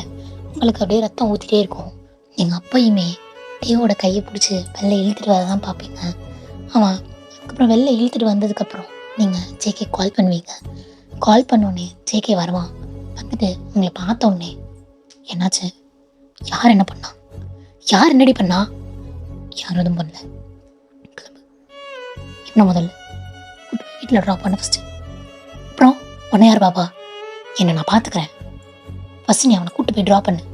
உங்களுக்கு அப்படியே ரத்தம் ஊற்றிட்டே இருக்கும். எங்கள் அப்பையுமே டேவோட கையை பிடிச்சி வெளில இழுத்துட்டு வர தான் பார்ப்பீங்க. அவன் அதுக்கப்புறம் வெளில இழுத்துட்டு வந்ததுக்கப்புறம் நீங்கள் ஜேகே கால் பண்ணுவீங்க. கால் பண்ணோடனே ஜேகே வருவான். வந்துட்டு உங்களை பார்த்த உடனே என்னாச்சு, யார் என்ன பண்ணா, யார் என்னடி பண்ணா, யாரும் எதுவும் பண்ணல, கிளம்பு, என்ன முதல்ல வீட்டில் ட்ராப் பண்ண ஃபஸ்ட்டு, அப்புறம் உன்னை யார் பாப்பா, என்னை நான் பார்த்துக்கிறேன், ஃபஸ்ட்டு நீ அவனை கூப்பிட்டு போய் ட்ராப் பண்ணு.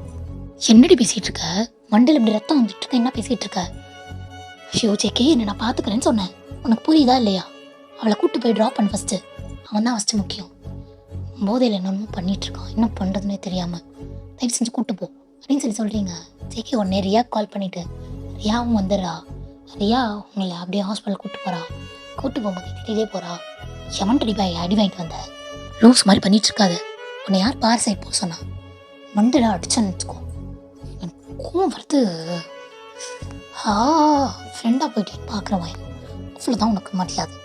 என்னடி பேசிகிட்டு இருக்க, மண்டையில் இப்படி ரத்தம் வந்துட்டு இருக்க, என்ன பேசிகிட்டு இருக்க? ஷியோ ஜேகே, என்னை நான் பார்த்துக்கிறேன்னு சொன்னேன், உனக்கு புரியுதா இல்லையா? அவளை கூப்பிட்டு போய் ட்ராப் பண்ணு ஃபஸ்ட்டு, அவன் தான் ஃபஸ்ட்டு முக்கியம். போதையில் என்னென்னமோ பண்ணிகிட்ருக்கான், என்ன பண்ணுறதுனே தெரியாமல், தயவு செஞ்சு கூப்பிட்டு போ அப்படின்னு சொல்கிறீங்க. ஜேகே உடனே ரியா கால் பண்ணிவிட்டு ரியாவும் வந்துடுறா. ரியா உங்களை அப்படியே ஹாஸ்பிட்டல் கூப்பிட்டு போகிறா. கூப்பிட்டு போகும்போது திட்டிகிட்டே போகிறா. எவன்ட்டு அடி வாங்கிட்டு வந்த, லூஸ் மாதிரி பண்ணிகிட்டு இருக்காது, உன்னை யார் பார் சைட் போக சொன்னா, மண்டல அடிச்சேன்னு வச்சுக்கோ, எனக்கு கோவம் வருது, ஃப்ரெண்டாக போயிட்டு பார்க்குறவன் அவ்வளோதான் உனக்கு மரியாதை,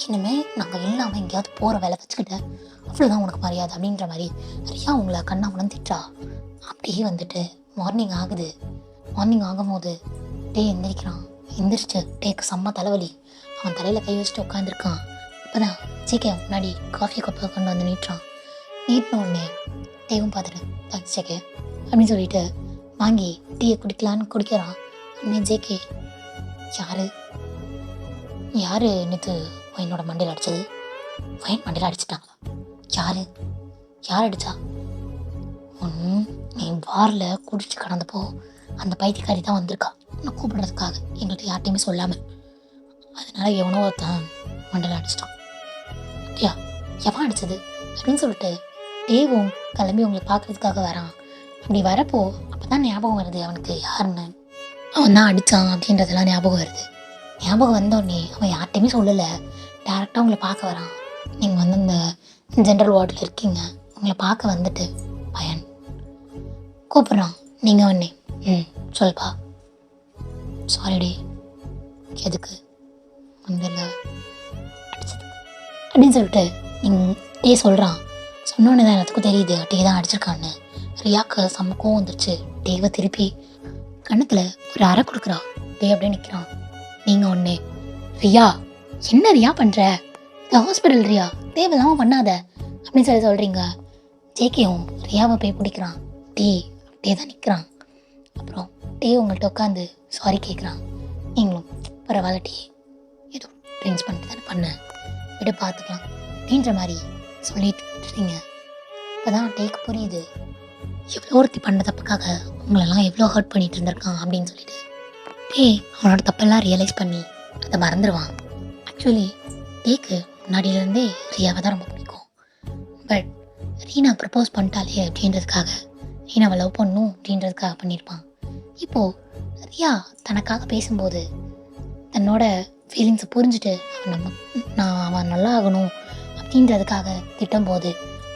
இனிமேல் நாங்கள் இல்லாமல் எங்கேயாவது போகிற வேலை வச்சுக்கிட்டேன், அவ்வளோதான் உனக்கு மரியாதை அப்படின்ற மாதிரி ரியா உங்களை கண்ணாமலாம் திட்டா. அப்படியே வந்துட்டு மார்னிங் ஆகுது. மார்னிங் ஆகும்போது டே எந்திரிக்கிறான். எந்திரிச்சு டேக்கு செம்ம தலைவலி. அவன் தலையில் கை வச்சுட்டு உட்காந்துருக்கான். இப்போ தான் ஜேகே முன்னாடி காஃபி கப்பை கொண்டு வந்து நீட்டுறான். நீட்டின உடனே டேவும் பார்த்துட்டு தேங்க்ஸ் ஜேகே அப்படின்னு சொல்லிட்டு வாங்கி டீயை குடிக்கலான்னு குடிக்கிறான். உடனே ஜேகே யார் நேற்று என்னோட மண்டையில் அடித்தது, ஃபைன் மண்டையில் அடிச்சிட்டாங்களா, யார் அடித்தா, நீ பாரில் குடிச்சு கடந்தப்போ அந்த பைத்தியக்காரி தான் வந்திருக்கா உன்னை கூப்பிடுறதுக்காக, எங்கள்கிட்ட யார்ட்டையுமே சொல்லாமல், அதனால எவனோ ஒருத்தன் மண்டல அடிச்சிட்டான். அப்படியா, எவன் அடித்தது அப்படின்னு சொல்லிட்டு டேவும் கிளம்பி உங்களை பார்க்குறதுக்காக வரான். அப்படி வரப்போ அப்போ தான் ஞாபகம் வருது அவனுக்கு யாருன்னு, அவன் தான் அடித்தான் அப்படின்றதெல்லாம் ஞாபகம் வருது. ஞாபகம் வந்தோடனே அவன் யார்ட்டையுமே சொல்லலை, டேரெக்டாக உங்களை பார்க்க வரான். நீங்கள் வந்து அந்த ஜென்ரல் வார்டில் இருக்கீங்க, உங்களை பார்க்க வந்துட்டு பயன் கூப்பிட்றான். நீங்கள் உடனே சொல்ப்பா, சாரிடி, எதுக்கு வந்தில்ல அடிச்சதுக்கு அப்படின்னு சொல்லிட்டு டே சொல்கிறான். சொன்னோன்னே தான் எல்லாத்துக்கும் தெரியுது டே தான் அடிச்சிருக்கான்னு. ரியாவுக்கு செம்ம கோவம் வந்துருச்சு. டேவை திருப்பி கண்ணத்தில் ஒரு அறை கொடுக்குறா. டே அப்படியே நிற்கிறான். நீங்கள் ஒன்று ரியா, என்ன ரியா பண்ணுற, இந்த ஹாஸ்பிட்டல் ரியா, தேவையில்லாமல் பண்ணாத அப்படின்னு சொல்கிறீங்க. ஜேகேவும் ரியாவை போய் பிடிக்கிறான். டே அப்படியே தான் நிற்கிறான். அப்புறம் டே உங்கள்கிட்ட உட்காந்து சாரி கேட்குறான். நீங்களும் பரவாயில்ல டே, ஏதோ ட்ரிங்க்ஸ் பண்ணிட்டு தானே பண்ண, விட பார்த்துக்கலாம் அப்படின்ற மாதிரி சொல்லிட்டு இருக்கீங்க. இப்போ தான் டேக்கு புரியுது எவ்வளோ ஒருத்தி பண்ண தப்புக்காக உங்களெல்லாம் எவ்வளோ ஹர்ட் பண்ணிகிட்டு இருந்திருக்கான் அப்படின்னு சொல்லிட்டு. டே அவனோட தப்பெல்லாம் ரியலைஸ் பண்ணி அதை மறந்துடுவான். ஆக்சுவலி டேக்கு முன்னாடியிலேருந்தே ரியாவை தான் ரொம்ப பிடிக்கும். பட் ரீனா ப்ரப்போஸ் பண்ணிட்டாலே அப்படின்றதுக்காக, ரீனாவை லவ் பண்ணணும் அப்படின்றதுக்காக பண்ணியிருப்பான். இப்போது ரியா தனக்காக பேசும்போது தன்னோட ஃபீலிங்ஸை புரிஞ்சுட்டு அவன் நல்லா ஆகணும் அப்படின்றதுக்காக திட்டும்போது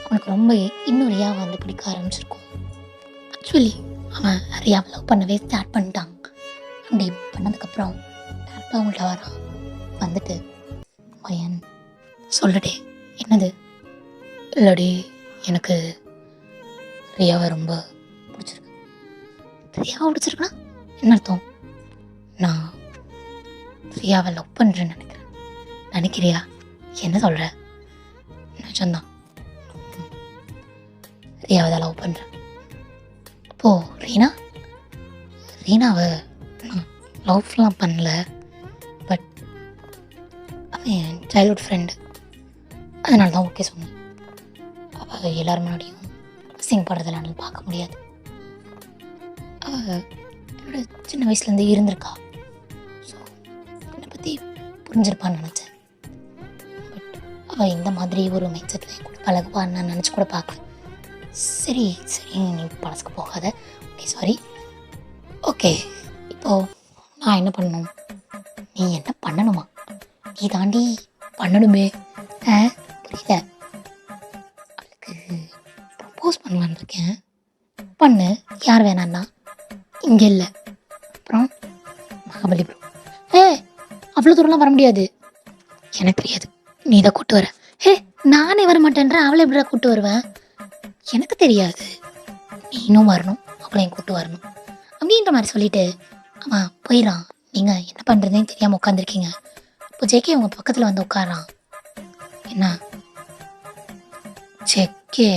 அவனுக்கு ரொம்ப இன்னும் ரியாவை வந்து பிடிக்க ஆரம்பிச்சிருக்கும். ஆக்சுவலி அவன் ரியாவை லவ் பண்ணவே ஸ்டார்ட் பண்ணிட்டான். அப்படி பண்ணதுக்கப்புறம் டேரக்டாக அவங்கள்ட்ட வரான். வந்துட்டு பையன் சொல்லடே, என்னது, இல்லடி எனக்கு ரியாவை ரொம்ப பிடிச்சிருக்கு. ரியாவை பிடிச்சிருக்குன்னா என்ன அர்த்தம்? நான் ரியாவை லவ் பண்ணுறேன்னு நினைக்கிறியா? என்ன சொல்கிற? நிஜம்தான், ரியாவை தான் லவ் பண்ணுறேன். அப்போது ரீனாவை நான் லவ்லாம் பண்ணல, பட் அவன் என் சைல்ட்ஹுட் ஃப்ரெண்டு, அதனால தான் ஓகே சொன்னேன். அவள் எல்லோரும் முன்னாடியும் அசிங்கப்படுறதெல்லாம் என்னால் பார்க்க முடியாது. அவள் என்னோட சின்ன வயசுலேருந்து இருந்திருக்கா, ஸோ என்னை பற்றி புரிஞ்சிருப்பான்னு நினச்சேன். பட் அவள் இந்த மாதிரி ஒரு மைண்ட் செட்டில் கூட பழகுவான்னு நான் நினச்சி கூட பார்க்கல. சரி நீ பழசுக்கு போகாத, ஓகே சாரி, ஓகே. இப்போது நான் என்ன பண்ணணும், நீ என்ன பண்ணணுமா? நீ தாண்டி பண்ணணுமே, புரியல. அவளுக்கு ப்ரப்போஸ் பண்ணலான்னு இருக்கேன், பண்ணு, யார் வேணான்னா, இங்கே இல்லை. அப்புறம் மகாபலிபுரம் அவ்வளோ தூரம்லாம் வர முடியாது. எனக்கு தெரியாது, நீ தான் கூப்பிட்டு வர. ஹே, நானே வர மாட்டேன்றேன், அவளை எப்படிடா கூப்பிட்டு வருவேன்? எனக்கு தெரியாது, நீனும் வரணும், அவளையும் கூப்பிட்டு வரணும் அப்படின்ற மாதிரி சொல்லிட்டு அவன் போயிடறான். நீங்கள் என்ன பண்ணுறதுன்னு தெரியாமல் உட்காந்துருக்கீங்க. இப்போ ஜேகே உங்கள் பக்கத்தில் வந்து உட்காரான். என்ன ஜேகே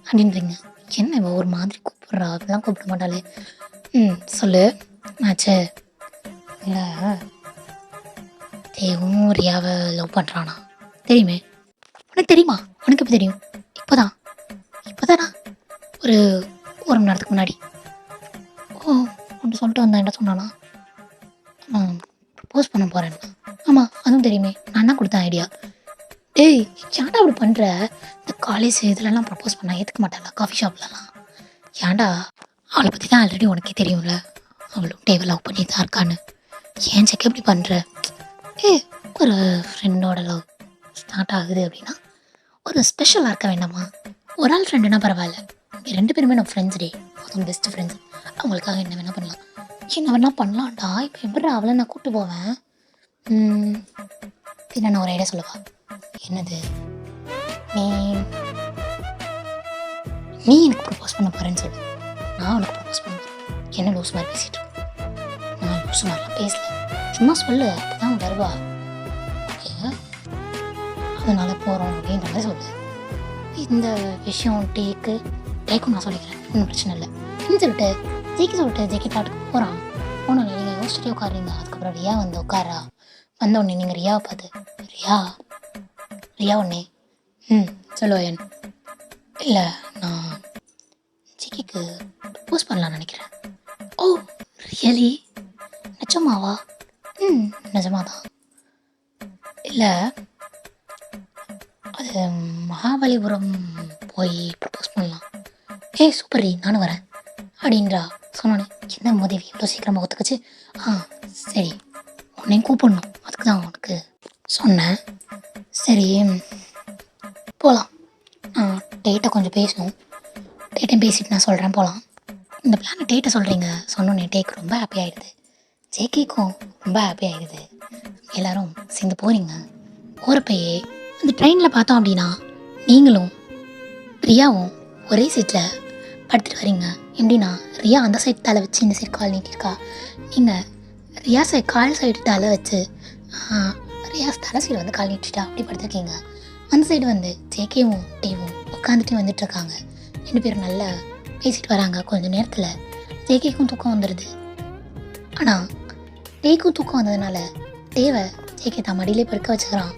அப்படின்றீங்க. என்ன இவ ஒரு மாதிரி கூப்பிட்றா, அப்படிலாம் கூப்பிட மாட்டாளே. சொல்லு ஆச்சு. இல்லை, தேவும் ரியாவை லவ் பண்ணுறானா தெரியுமே. உனக்கு தெரியுமா? உனக்கு எப்படி தெரியும்? இப்போதானா ஒரு ஒரு மணி நேரத்துக்கு முன்னாடி. ஓ, ஒன்று சொல்லிட்டு வந்தேன். என்ன சொன்னானா? ப்ரப்போஸ் பண்ண போகிறேன். ஆமாம், அதுவும் தெரியுமே, நான் தான் கொடுத்தேன் ஐடியா. ஏய், ஏன்டா அப்படி பண்ணுற? இந்த காலேஜ் இதுலலாம் ப்ரப்போஸ் பண்ணால் ஏற்றுக்க மாட்டாளா? காஃபி ஷாப்லலாம் ஏன்டா? அவளை பற்றி தான் ஆல்ரெடி உனக்கே தெரியும்ல, அவளும் டேவை லவ் பண்ணி தான் இருக்கான்னு. ஏன் செக் எப்படி பண்ணுற? ஒரு ஃப்ரெண்டோட லவ் ஸ்டார்ட் ஆகுது அப்படின்னா ஒரு ஸ்பெஷலாக இருக்க வேண்டாமா? ஒரு ஆள் ஃப்ரெண்டுனா பரவாயில்ல, இங்கே 2 பேருமே நம்ம ஃப்ரெண்ட்ஸ் டே, அதுவும் பெஸ்ட் ஃப்ரெண்ட்ஸ். அவங்களுக்காக என்ன வேணால் பண்ணலாம். என்ன வேணால் பண்ணலாம்டா. இப்போ எப்படி அவளை நான் கூப்பிட்டு போவேன்? பின்ன நான் ஒரு ஐடியா சொல்லவா? என்னது? நீ நீ எனக்கு ப்ரப்போஸ் பண்ண போகிறேன்னு சொல்லு, நான் உனக்கு ப்ரப்போஸ் பண்ண போகிறேன். என்ன லூஸ் மாதிரி பேசிகிட்டு இருக்கேன்? நான் லூஸ் மாதிரிலாம் பேசல, சும்மா சொல்லு, அப்போ தான் வருவா. அதனால் போகிறோம் அப்படின்ற மாதிரி சொல்லு. இந்த விஷயம் டேக்கும் நான் சொல்லிக்கிறேன், ஒன்றும் பிரச்சனை இல்லை அப்படின்னு சொல்லிட்டு ஜேகே பாட்டுக்கு போகிறான். போனோம், நீங்கள் யோசிச்சுட்டே உட்காருங்க. அதுக்கப்புறம் ரியா வந்து உட்காரா. வந்த உடனே நீங்கள் ரியாவை பார்த்து, ரியா உடனே சொல்லுவேன். இல்லை, நான் ஜேகேக்கு ப்ரப்போஸ் பண்ணலான்னு நினைக்கிறேன். ஓ, ரியலி? நிஜமாவா? நிஜமாதான். இல்லை, அது மகாபலிபுரம் போய் ப்ரப்போஸ் பண்ணலாம். சூப்பர், நானும் வரேன் அப்படின்றா. சொன்னோன்னே என்ன மோதேவி இவ்வளோ சீக்கிரமாக ஒத்துக்குச்சு? சரி, உன்னையும் கூப்பிடணும், அதுக்கு தான் உனக்கு சொன்னேன். சரி, போகலாம். டேட்டை கொஞ்சம் பேசணும், டேட்டையும் பேசிட்டு நான் சொல்கிறேன், போகலாம். இந்த பிளானை டேட்டை சொல்கிறீங்க சொன்னோன்னே டேக்கு ரொம்ப ஹாப்பி ஆகிடுது, ஜேகேக்கும் ரொம்ப ஹாப்பி ஆகிடுது. எல்லோரும் சேர்ந்து போகிறீங்க. போகிறப்பயே அந்த ட்ரெயினில் பார்த்தோம் அப்படின்னா நீங்களும் ரியாவும் ஒரே சீட்டில் படுத்துட்டு வரீங்க. எப்படின்னா ரியா அந்த சைடு தலை வச்சு இந்த சைடு கால் நீட்டிருக்கா. நீங்கள் ரியா சைடு கால் சைடு தலை வச்சு ரியா தலை சைடு வந்து கால் நீட்டிட்டா அப்படி படுத்துருக்கீங்க. அந்த சைடு வந்து ஜேகேவும் டேவும் உட்காந்துட்டு வந்துட்டுருக்காங்க. 2 பேரும் நல்லா பேசிட்டு வராங்க. கொஞ்சம் நேரத்தில் ஜேகேக்கும் தூக்கம் வந்துடுது. ஆனால் டேக்கும் தூக்கம் வந்ததுனால டேவை ஜேகே தான் மடியிலே படுக்க வச்சுக்கிறான்.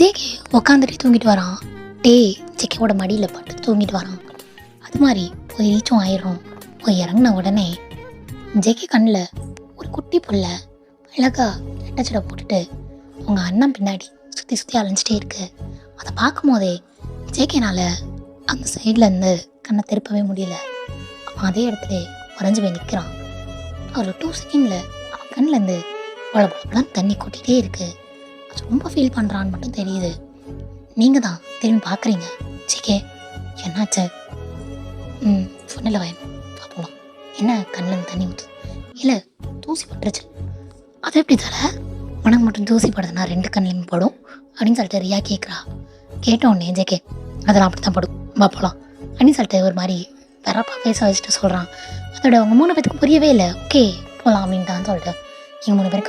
ஜேகே உட்காந்துட்டு தூங்கிட்டு வரான். டே ஜேகேவோட மடியில் பட்டு தூங்கிட்டு வரான். அது மாதிரி போய் ரீச்சும் ஆயிடும். போய் இறங்கின உடனே ஜேகே கண்ணில் ஒரு குட்டி புள்ள அழகா ரெட்டச்சடை போட்டுட்டு அவங்க அண்ணன் பின்னாடி சுற்றி அலைஞ்சிட்டே இருக்கு. அதை பார்க்கும் போதே ஜேகேனால் அந்த சைட்லேருந்து கண்ணை திருப்பவே முடியல. அவன் அதே இடத்துல உறைஞ்சி போய் நிற்கிறான். ஒரு 2 செகண்டில் அவன் கண்ணிலேருந்து பழப்பழப்பெல்லாம் தண்ணி கொட்டிகிட்டே இருக்குது. அது ரொம்ப ஃபீல் பண்ணுறான்னு மட்டும் தெரியுது. நீங்கள் தான் திரும்பி பார்க்குறீங்க. ஜேகே, என்னாச்சு? சொன்னல வயன் பார்ப்போம். என்ன கண்ணில் தண்ணி ஊற்று? இல்லை, தூசி பட்டுருச்சு. அது எப்படி தர? உனக்கு மட்டும் தூசி படுதுன்னா 2 கண்ணிலையுமே படும் அப்படின்னு சொல்லிட்டு ரியா கேட்குறா. கேட்டோடனே ஜேகே, அதெல்லாம் அப்படி தான் படும், போகலாம் அப்படின்னு சொல்லிட்டு ஒரு மாதிரி வரப்பா பேச வச்சுட்டு சொல்கிறான். அதோட அவங்க 3 பேத்துக்கு புரியவே இல்லை. ஓகே போகலாம் அப்படின்ட்டான்னு சொல்லிட்டு நீங்கள் 3 பேர்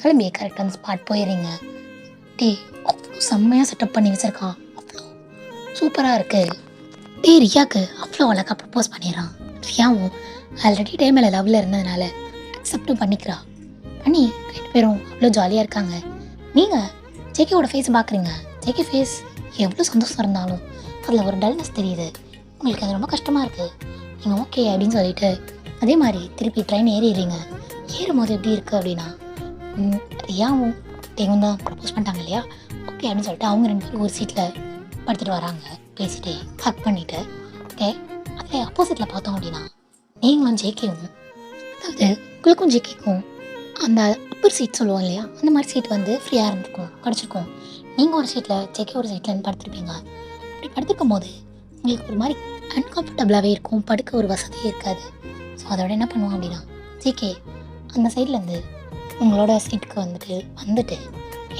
கிளம்பி கரெக்டாக அந்த ஸ்பாட் போயிடுறீங்க. டே அவ்வளோ செம்மையாக செட்டப் பண்ணி வச்சுருக்கான், அவ்வளோ சூப்பராக இருக்குது. ரியாவுக்கு அவ்வளோ அழகாக ப்ரப்போஸ் பண்ணிடுறான். ரியாவும் ஆல்ரெடி டைம் மேலே லவ்வில் இருந்ததுனால அக்செப்டும் பண்ணிக்கிறா. பண்ணி 2 பேரும் அவ்வளோ ஜாலியாக இருக்காங்க. நீங்கள் ஜேகேவோட ஃபேஸை பார்க்குறீங்க. ஜேகே ஃபேஸ் எவ்வளோ சந்தோஷம் இருந்தாலும் அதில் ஒரு டல்னஸ் தெரியுது. உங்களுக்கு அது ரொம்ப கஷ்டமாக இருக்குது. நீங்கள் ஓகே அப்படின்னு சொல்லிட்டு அதே மாதிரி திருப்பி ட்ரெயின் ஏறிடுறீங்க. ஏறும் போது எப்படி இருக்குது அப்படின்னா ரியாவும் தேவும் தான் ப்ரப்போஸ் பண்ணிட்டாங்க இல்லையா? ஓகே அப்படின்னு சொல்லிட்டு அவங்க 2 பேரும் ஒரு சீட்டில் படுத்துட்டு வராங்க, பேசிட்டு ஹக் பண்ணிவிட்டு. ஓகே, அதில் ஆப்போசிட்டில் பார்த்தோம் அப்படின்னா நீங்களும் ஜேகேவும், அதாவது உங்களுக்கும் ஜேகேக்கும் அந்த அப்பர் சீட் சொல்லுவோம் இல்லையா, அந்த மாதிரி சீட் வந்து ஃப்ரீயாக இருந்திருக்கும், கிடச்சிருக்கும். நீங்கள் ஒரு சீட்டில் ஜேகே ஒரு சீட்டில் படுத்துருப்பீங்க. அப்படி படுத்துக்கும் போது உங்களுக்கு ஒரு மாதிரி அன்கம்ஃபர்டபுளாகவே இருக்கும், படுக்க ஒரு வசதியே இருக்காது. ஸோ அதோட என்ன பண்ணுவோம் அப்படின்னா ஜேகே அந்த சைட்லேருந்து உங்களோட சீட்டுக்கு வந்துட்டு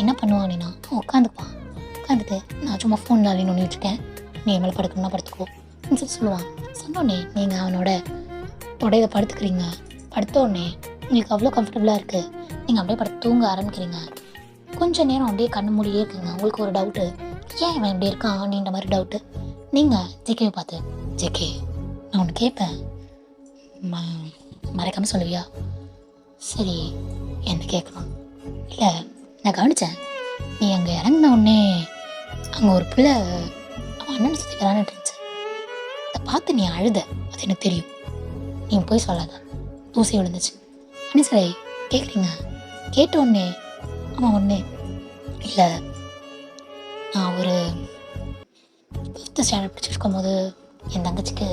என்ன பண்ணுவான் அப்படின்னா உட்காந்துக்குவான். உட்காந்துட்டு நான் சும்மா ஃபோனில் அப்படின்னு நோண்டிட்டுருக்கேன், நீ என் மேலே படுக்கணும்னா படுத்துக்கோ அப்படின்னு சொல்லி சொல்லுவான். சொன்னோடனே நீங்கள் அவனோட தொடையில் படுத்துக்கிறீங்க. படுத்தோடனே உங்களுக்கு அவ்வளோ கம்ஃபர்டபுளாக இருக்குது, நீங்கள் அப்படியே படுத்து தூங்க ஆரம்பிக்கிறீங்க. கொஞ்சம் நேரம் அப்படியே கண்ணு மூடியே இருக்குங்க. உங்களுக்கு ஒரு டவுட்டு, ஏன் இவன் இப்படி இருக்கான் அப்படின்ற மாதிரி டவுட்டு. நீங்கள் ஜேகேவை பார்த்து, ஜேகே நான் ஒன்று கேட்பேன், மறைக்காமல் சொல்லுவியா? சரி, என்ன கேட்கணும்? இல்லை, நான் கவனித்தேன், நீ அங்கே இறங்கின உடனே அங்கே ஒரு பிள்ளை அவன் அண்ணன் சுற்றி விளாண்டுட்டு இருந்துச்சு. அதை பார்த்து நீ அழுத, அது எனக்கு தெரியும். நீங்கள் போய் சொல்லாத, தூசி விழுந்துச்சு அப்படின்னு சரி கேட்குறீங்க. கேட்ட உடனே ஆமாம் ஒன்று இல்லை, நான் ஒரு 5th ஸ்டாண்டர்ட் படிச்சுருக்கும் போது என் தங்கச்சிக்கு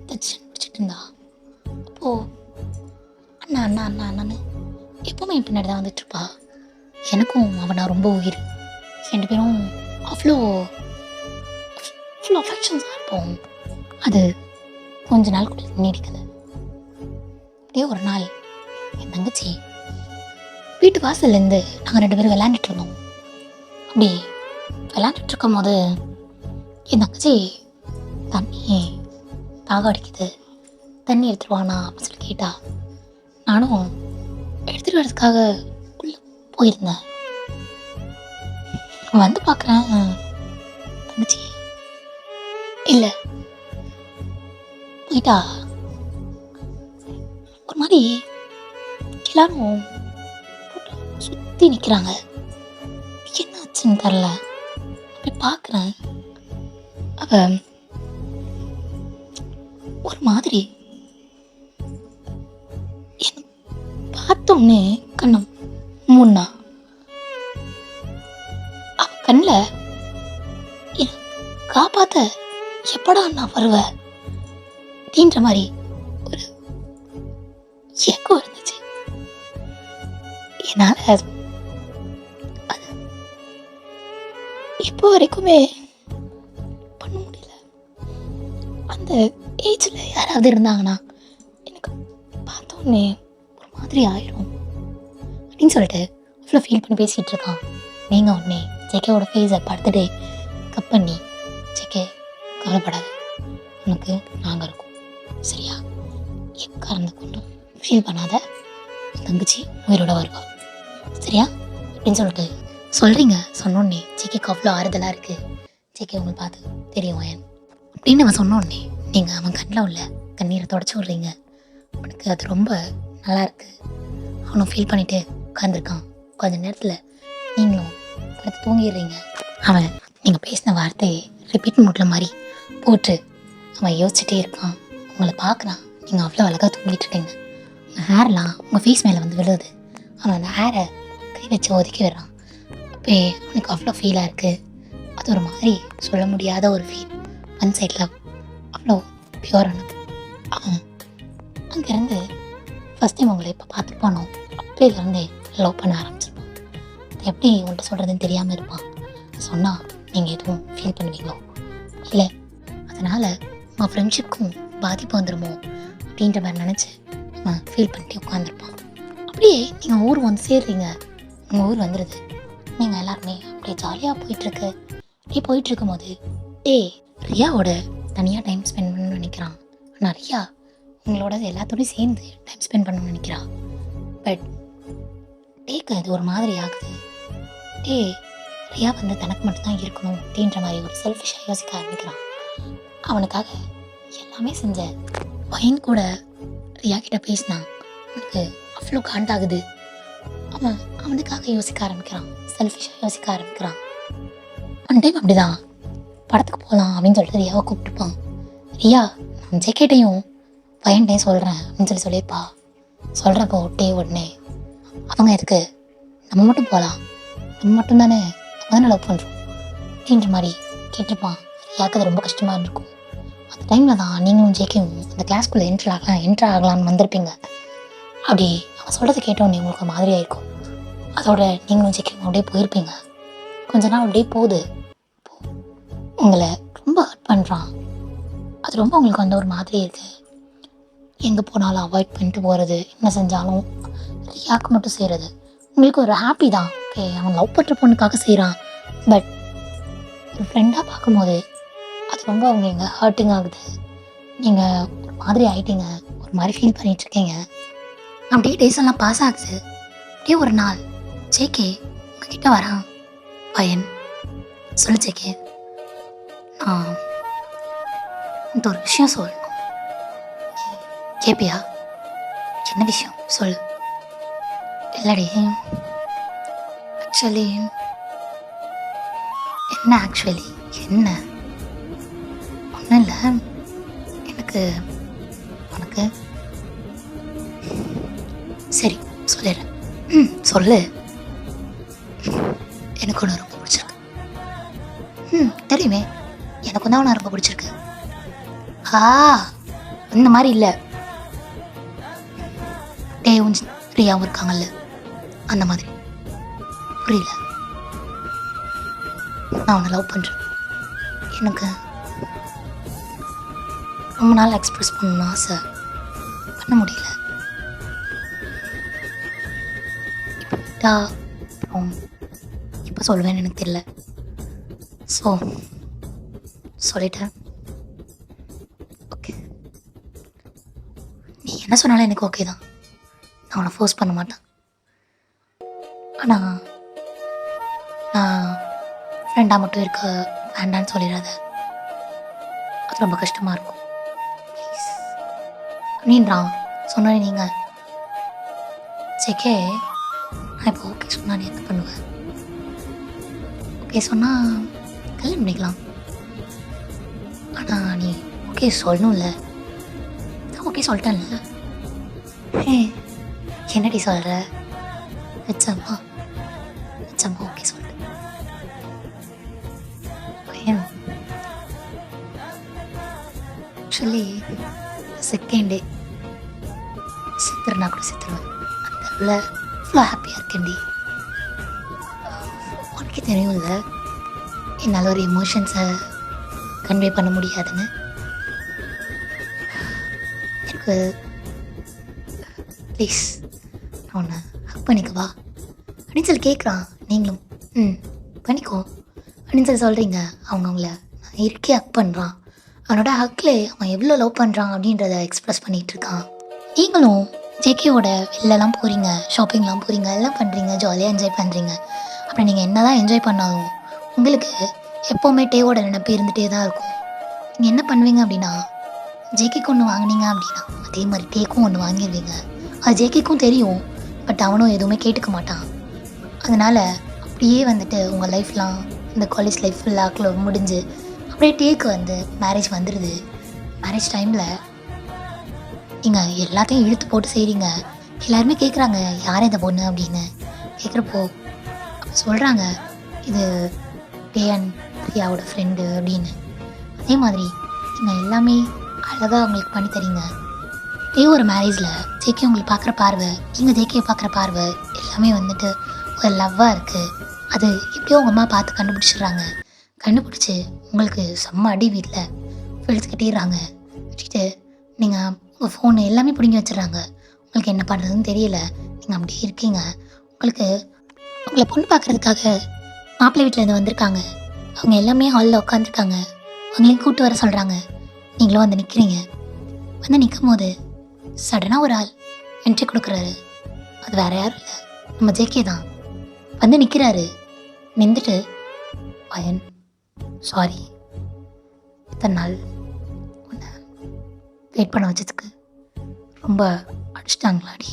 பிடிச்சிட்டு இருந்தா. அப்போது அண்ணா அண்ணா அண்ணா அண்ணான்னு எப்போவுமே என் பின்னாடி தான் வந்துட்டுருப்பா. எனக்கும் அவனா ரொம்ப உயிர். 2 பேரும் அவ்வளோ அஃபெக்ஷன்ஸாக இருப்போம். அது கொஞ்ச நாள் கூட நீடிக்குது. அப்படியே ஒரு நாள் என் தங்கச்சி வீட்டு வாசல்லேருந்து நாங்கள் 2 பேரும் விளையாண்டுட்டு இருந்தோம். அப்படி விளையாண்டுட்டு இருக்கும் போது என் தங்கச்சி தண்ணி தாகம் அடிக்குது, தண்ணி எடுத்துகிட்டு வானா அப்படின்னு சொல்லி கேட்டா. நானும் எடுத்துகிட்டு வரதுக்காக உள்ளே போயிருந்தேன். வந்து பார்க்குறேன், தங்கச்சி இல்லை, போயிட்டா. ஒரு மாதிரி எல்லாரும் சுற்றி நிற்கிறாங்க. என்ன ஆச்சுன்னு தெரில. அப்படி பார்க்குறேன், அவ ஒரு மாதிரி என்ன பார்த்தோன்னே கண்ணம் மூணா. அவ கண்ணில் என்ன காப்பாற்ற எப்படா நான் வருவேன் அப்படின்ற மாதிரி ஒரு ஏக்கம் இருந்துச்சு. என்னால் அது இப்போ வரைக்குமே பண்ண முடியல. அந்த ஏஜில் யாராவது இருந்தாங்கன்னா எனக்கு பார்த்தோன்னே ஒரு மாதிரி ஆயிடும் அப்படின்னு சொல்லிட்டு அவ்வளோ ஃபீல் பண்ணி பேசிகிட்டு இருக்கான். நீங்கள் உடனே ஜேகேவோட ஃபேஸை படுத்துட்டு கப் பண்ணி, ஜேகே கவலைப்படாது, உனக்கு நாங்கள் இருக்கோம் சரியா, எக்காரணத்தை கொண்டும் ஃபீல் பண்ணாத, தங்கச்சி உயிரோட வருவா சரியா அப்படின்னு சொல்லிட்டு சொல்கிறீங்க. சொன்னோடனே ஜேகேக்கு அவ்வளோ ஆறுதலாக இருக்குது. ஜேகே உங்களை பார்த்து தெரியும் ஏன் அப்படின்னு அவன் சொன்னோடனே நீங்கள் அவன் கண்ணில் உள்ள கண்ணீரை தொடச்சி விட்றீங்க. அவனுக்கு அது ரொம்ப நல்லா இருக்குது. அவனும் ஃபீல் பண்ணிவிட்டு உட்காந்துருக்கான். கொஞ்ச நேரத்தில் நீங்களும் படுத்து தூங்கிடுறீங்க. அவன் நீங்கள் பேசின வார்த்தையை ரிப்பீட் மூட்டில் மாதிரி போட்டு அவன் யோசிச்சுட்டே இருக்கான். உங்களை பார்க்குறான், நீங்கள் அவ்வளோ அழகாக தூங்கிட்டு இருக்கீங்க. உங்கள் ஹேர்லாம் உங்கள் ஃபேஸ் மேலே வந்து விழுது. அவன் அந்த ஹேரை கை வச்சு ஒதுக்கி விடுறான். அப்போ அவனுக்கு அவ்வளோ ஃபீலாக இருக்குது. அது ஒரு மாதிரி சொல்ல முடியாத ஒரு ஃபீல். ஒன் சைடில் அவ்வளோ பியூரானது. அவன் அங்கேருந்து ஃபஸ்ட் டைம் உங்களை இப்போ பார்த்துட்டு போனோம், அப்படியிலேருந்தே லவ் பண்ண ஆரம்பிச்சிருப்பான். அது எப்படி உங்கள்கிட்ட சொல்கிறதுன்னு தெரியாமல் இருப்பான். சொன்னால் நீங்கள் எதுவும் ஃபீல் பண்ணுவீங்களோ இல்லை, அதனால் உங்கள் ஃப்ரெண்ட்ஷிப்க்கும் பாதிப்பு வந்துடுமோ அப்படின்ற மாதிரி நினச்சி அவன் ஃபீல் பண்ணிட்டு உட்காந்துருப்பான். அப்படியே நீங்கள் ஊர் வந்து சேர்றீங்க. உங்கள் ஊர் வந்துடுது. நீங்கள் எல்லாருமே அப்படியே ஜாலியாக போயிட்டுருக்கு. அப்படியே போயிட்டுருக்கும் போது ரியாவோட தனியாக டைம் ஸ்பெண்ட் பண்ணணும்னு நினைக்கிறான். ஆனால் ரியா உங்களோட எல்லாத்தோடையும் சேர்ந்து டைம் ஸ்பெண்ட் பண்ணணும்னு நினைக்கிறான். பட் டேக்கு அது ஒரு மாதிரி ஆகுது. ரியா வந்து தனக்கு மட்டும்தான் இருக்கணும் அப்படின்ற மாதிரி ஒரு செல்ஃபிஷாக யோசிக்க ஆரம்பிக்கிறான். அவனுக்காக எல்லாமே செஞ்ச பையன் கூட ரியா கிட்ட பேசினான். அவனுக்கு அவ்வளோ காண்டாகுது. அவன் அவனுக்காக யோசிக்க ஆரம்பிக்கிறான், செல்ஃபிஷாக யோசிக்க ஆரம்பிக்கிறான். ஒன் டைம் அப்படிதான் படத்துக்கு போகலாம் அப்படின்னு சொல்லிட்டு ரியாவை கூப்பிட்டுப்பான். ரியா நான் ஜேகேட்டையும் பையன்டையும் சொல்கிறேன் அப்படின்னு சொல்லியிருப்பா. சொல்கிறப்போ உடனே அவங்க எதுக்கு, நம்ம மட்டும் போகலாம், நம்ம மட்டும் தானே, நம்ம தானே லவ் பண்ணுறோம் அப்படின்ற மாதிரி கேட்டிருப்பான். ரியாவுக்கு அது ரொம்ப கஷ்டமாக இருந்திருக்கும். அந்த டைமில் தான் நீங்களும் ஜேகேவும் அந்த கிளாஸ்க்குள்ளே என்ட்ரு ஆகலான்னு வந்திருப்பீங்க. அப்படி அவன் சொல்கிறத கேட்டோன்னே உங்களுக்கு மாதிரி ஆயிருக்கும். அதோட நீங்களும் ஜேகேவும் அப்படியே போயிருப்பீங்க. கொஞ்ச நாள் அப்படியே போகுது. உங்களை ரொம்ப ஹர்ட் பண்ணுறான். அது ரொம்ப உங்களுக்கு வந்து ஒரு மாதிரி இருக்குது. எங்கே போனாலும் அவாய்ட் பண்ணிட்டு போகிறது, என்ன செஞ்சாலும் ரியாக்கு மட்டும் செய்கிறது உங்களுக்கு ஒரு ஹாப்பி தான். ஓகே, அவன் லவ் பண்ணுற பொண்ணுக்காக செய்கிறான். பட் ஒரு ஃப்ரெண்டாக பார்க்கும்போது அது ரொம்ப அவங்க எங்கே ஹர்ட்டிங் ஆகுது. நீங்கள் ஒரு மாதிரி ஆகிட்டீங்க, ஒரு மாதிரி ஃபீல் பண்ணிகிட்ருக்கீங்க. அப்படியே டேஸ் எல்லாம் பாஸ் ஆகுது. அப்படியே ஒரு நாள் ஜேகே உங்ககிட்ட வரான். பையன் சொல்லு ஜேகே, நான் இந்த ஒரு விஷயம் சொல்லணும், கேப்பியா? என்ன விஷயம் சொல்லு. இல்லடி ஆக்சுவலி என்ன ஒன்றும் இல்லை. எனக்கு உனக்கு சரி சொல்லிடுறேன். சொல்லு. எனக்கு ஒன்று ரொம்ப பிடிச்சிருக்கு. தெரியுமே, எனக்கு தான் ஒன்று ரொம்ப பிடிச்சிருக்கு. இந்த மாதிரி இல்லை, டேவும் ரியாவும் இருக்காங்கல்ல அந்த மாதிரி. புரியல? நான் உன்னை லவ் பண்ணுறேன். எனக்கு ரொம்ப நாள் எக்ஸ்ப்ரெஸ் பண்ணணும்னு ஆசை, பண்ண முடியல. இப்போ அப்புறம் இப்போ சொல்லுவேன்னு எனக்கு தெரியல. ஸோ சொல்லிட்டேன். ஓகே, நீ என்ன சொன்னாலும் எனக்கு ஓகே தான். நான் உன்னை ஃபோர்ஸ் பண்ண மாட்டேன். ஆனால் நான் ஃப்ரெண்டாக மட்டும் இருக்க வேண்டான்னு சொல்லிடாத, அது ரொம்ப கஷ்டமாக இருக்கும். ப்ளீஸ் அப்படின்றான். சொன்னே நீங்கள் ஜேகே, நான் இப்போ ஓகே சொன்னா நீ என்ன பண்ணுவேன்? ஓகே சொன்னால் கல்யாணம் பண்ணிக்கலாம். ஆனால் நீ ஓகே சொல்லணும்ல. நான் ஓகே சொல்லிட்டேன்ல. என்னடி சொல்கிற? நிச்சயமா ஓகே சொல்கிறேன். ஆக்சுவலி செகண்ட் டே சித்திரனா கூட சித்திருவேன். அந்த அளவில் இவ்வளோ ஹாப்பியாக இருக்கேன்டி. உனக்கே தெரியும்ல என்னால் ஒரு எமோஷன்ஸை கன்வே பண்ண முடியாதுன்னு. எனக்கு ப்ளீஸ் நான் ஒன்று ஹக் பண்ணிக்கவா அப்படின்னு சொல்லி கேட்குறான். நீங்களும் பண்ணிக்கோ அப்படின்னு சொல்லி சொல்கிறீங்க. அவங்கள நான் இருக்கே ஹக் பண்ணுறான். அவனோட ஹக்கில் அவன் எவ்வளோ லவ் பண்ணுறான் அப்படின்றத எக்ஸ்ப்ரெஸ் பண்ணிகிட்ருக்கான். நீங்களும் ஜேகேவோட வெளிலலாம் போகிறீங்க, ஷாப்பிங்லாம் போகிறீங்க, எல்லாம் பண்ணுறீங்க, ஜாலியாக என்ஜாய் பண்ணுறீங்க. அப்படி நீங்கள் என்ன தான் என்ஜாய் பண்ணாலும் உங்களுக்கு எப்போவுமே டேவோட நினைப்பு இருந்துகிட்டே தான் இருக்கும். நீங்கள் என்ன பண்ணுவீங்க அப்படின்னா, ஜேகேக்கு ஒன்று வாங்கினீங்க அப்படின்னா அதே மாதிரி டேக்கும் ஒன்று வாங்கிடுவீங்க. அது ஜேகேக்கும் தெரியும், பட் அவனும் எதுவுமே கேட்டுக்க மாட்டான். அதனால் அப்படியே வந்துட்டு உங்கள் லைஃப்லாம் இந்த காலேஜ் லைஃப் ஃபுல்லாக முடிஞ்சு அப்படியே டேக்கு வந்து மேரேஜ் வந்துடுது. மேரேஜ் டைமில் நீங்கள் எல்லாத்தையும் இழுத்து போட்டு செய்கிறீங்க. எல்லாருமே கேட்குறாங்க யார் இந்த பொண்ணு அப்படின்னு. கேட்குறப்போ சொல்கிறாங்க இது டே அண்ட் பிரியாவோட ஃப்ரெண்டு அப்படின்னு. அதே மாதிரி நீங்கள் எல்லாமே அழகாக அவங்களுக்கு பண்ணி தரீங்க. டே ஒரு மேரேஜில் ஜேகே உங்களுக்கு பார்க்குற பார்வை, நீங்கள் ஜேகே பார்க்குற பார்வை எல்லாமே வந்துட்டு ஒரு லவ்வாக இருக்குது. அது எப்படியோ உங்கள் அம்மா பார்த்து கண்டுபிடிச்சிடுறாங்க. கண்டுபிடிச்சி உங்களுக்கு செம்ம அடி வீட்டில் வெளுத்து கட்டிடுறாங்க. வச்சுட்டு நீங்கள் உங்கள் ஃபோனு எல்லாமே பிடிங்கி வச்சிடுறாங்க. உங்களுக்கு என்ன பண்ணுறதுன்னு தெரியல. நீங்கள் அப்படியே இருக்கீங்க. உங்களை பொண்ணு பார்க்குறதுக்காக மாப்பிள்ளை வீட்டிலேருந்து வந்திருக்காங்க. அவங்க எல்லாமே ஹாலில் உட்காந்துருக்காங்க. அவங்களையும் கூப்பிட்டு வர சொல்கிறாங்க. நீங்களும் வந்து நிற்கிறீங்க. வந்து நிற்கும் போது சடனாக ஒரு ஆள் என்ட்ரி கொடுக்குறாரு. அது வேறு யாரும் இல்லை, நம்ம ஜேகே தான். வந்து நிற்கிறாரு. நின்றுட்டு பையன் சாரி, இத்தனை நாள் உன்னை வெயிட் பண்ண வச்சதுக்கு ரொம்ப அடிச்சிட்டாங்களாடி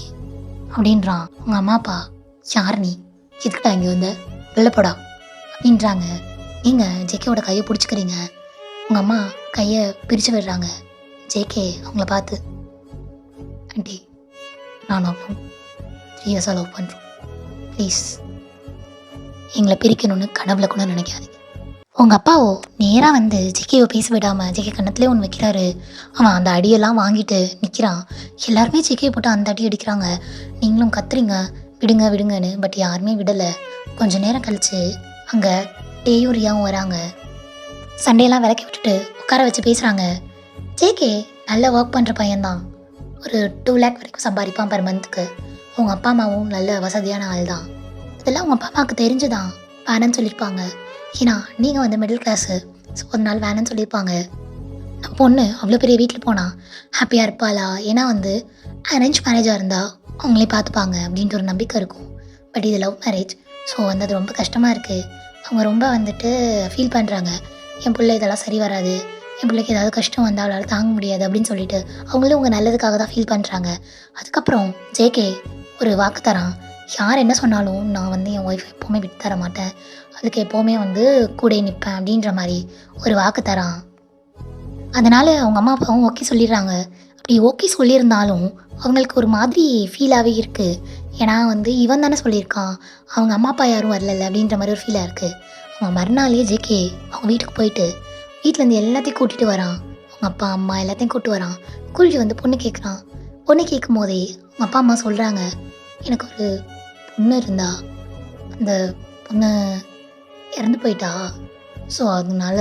அப்படின்றான். உங்கள் அம்மா அப்பா யார் நீ, எதுக்கிட்டா இங்கே வந்த, வெளிலப்படா அப்படின்றாங்க. நீங்கள் ஜேகேவோட கையை பிடிச்சிக்கிறீங்க. உங்கள் அம்மா கையை பிரித்து விடுறாங்க. ஜேகே அவங்கள பார்த்து ஆண்டி நான் அவ்வளோ 3 இயர்ஸாக லவ் பண்ணுறோம், ப்ளீஸ் எங்களை பிரிக்கணும்னு கனவுல கூட நினைக்காதீங்க. உங்கள் அப்பாவோ நேராக வந்து ஜேகேவை பேச விடாமல் ஜேகே கண்ணத்துலேயே ஒன்று வைக்கிறாரு. அவன் அந்த அடியெல்லாம் வாங்கிட்டு நிற்கிறான். எல்லாருமே ஜேகே போட்டு அந்த அடி அடிக்கிறாங்க. நீங்களும் கத்துறீங்க விடுங்க விடுங்கன்னு. பட் யாருமே விடலை. கொஞ்சம் நேரம் கழித்து அங்கே டேயும் ரியாவும் வராங்க. சண்டையெல்லாம் விளக்கி விட்டுட்டு உட்கார வச்சு பேசுகிறாங்க. ஜேகே நல்ல ஒர்க் பண்ணுற பையன்தான். ஒரு 2 lakh வரைக்கும் சம்பாதிப்பான் பர் மந்த்துக்கு. உங்கள் அப்பா அம்மாவும் நல்ல வசதியான ஆள் தான், இதெல்லாம் உங்கள் அப்பா அம்மாவுக்கு தெரிஞ்சுதான் வேணான்னு சொல்லியிருப்பாங்க. ஏன்னா நீங்கள் வந்து மிடில் கிளாஸு, ஸோ அதனால வேணான்னு சொல்லியிருப்பாங்க. நம்ம பொண்ணு அவ்வளோ பெரிய வீட்டில் போனால் ஹாப்பியாக இருப்பாளா? ஏன்னா வந்து அரேஞ்ச் மேரேஜாக இருந்தால் அவங்களே பார்த்துப்பாங்க அப்படின்ற ஒரு நம்பிக்கை இருக்கும். பட் இது லவ் மேரேஜ், ஸோ வந்து அது ரொம்ப கஷ்டமாக இருக்குது. அவங்க ரொம்ப வந்துட்டு ஃபீல் பண்ணுறாங்க, என் பிள்ளை இதெல்லாம் சரி வராது, என் பிள்ளைக்கு ஏதாவது கஷ்டம் வந்தால் அவளால் தாங்க முடியாது அப்படின்னு சொல்லிட்டு அவங்களும் உங்கள் நல்லதுக்காக தான் ஃபீல் பண்ணுறாங்க. அதுக்கப்புறம் ஜேகே ஒரு வாக்கு தரான், யார் என்ன சொன்னாலும் நான் வந்து என் ஒய்ஃப் எப்போவுமே விட்டு தர மாட்டேன், அதுக்கு எப்போவுமே வந்து கூட நிற்பேன் அப்படின்ற மாதிரி ஒரு வாக்கு தரான். அதனால் அவங்க அம்மா அப்பாவும் ஓகே சொல்லிடுறாங்க. அப்படி ஓகே சொல்லியிருந்தாலும் அவங்களுக்கு ஒரு மாதிரி ஃபீலாகவே இருக்குது. ஏன்னா வந்து இவன் தானே சொல்லியிருக்கான், அவங்க அம்மா அப்பா யாரும் வரல அப்படின்ற மாதிரி ஒரு ஃபீலாக இருக்குது. அவங்க மறுநாளே ஜேகே அவங்க வீட்டுக்கு போயிட்டு வீட்டிலேருந்து எல்லாத்தையும் கூட்டிகிட்டு வரான். அவங்க அப்பா அம்மா எல்லாத்தையும் கூப்பிட்டு வரான். கூட்டிகிட்டு வந்து பொண்ணு கேட்குறான். பொண்ணு கேட்கும் போதே அவங்க அப்பா அம்மா சொல்கிறாங்க, எனக்கு ஒரு பொண்ணு இருந்தா, அந்த பொண்ணு இறந்து போயிட்டா, ஸோ அதனால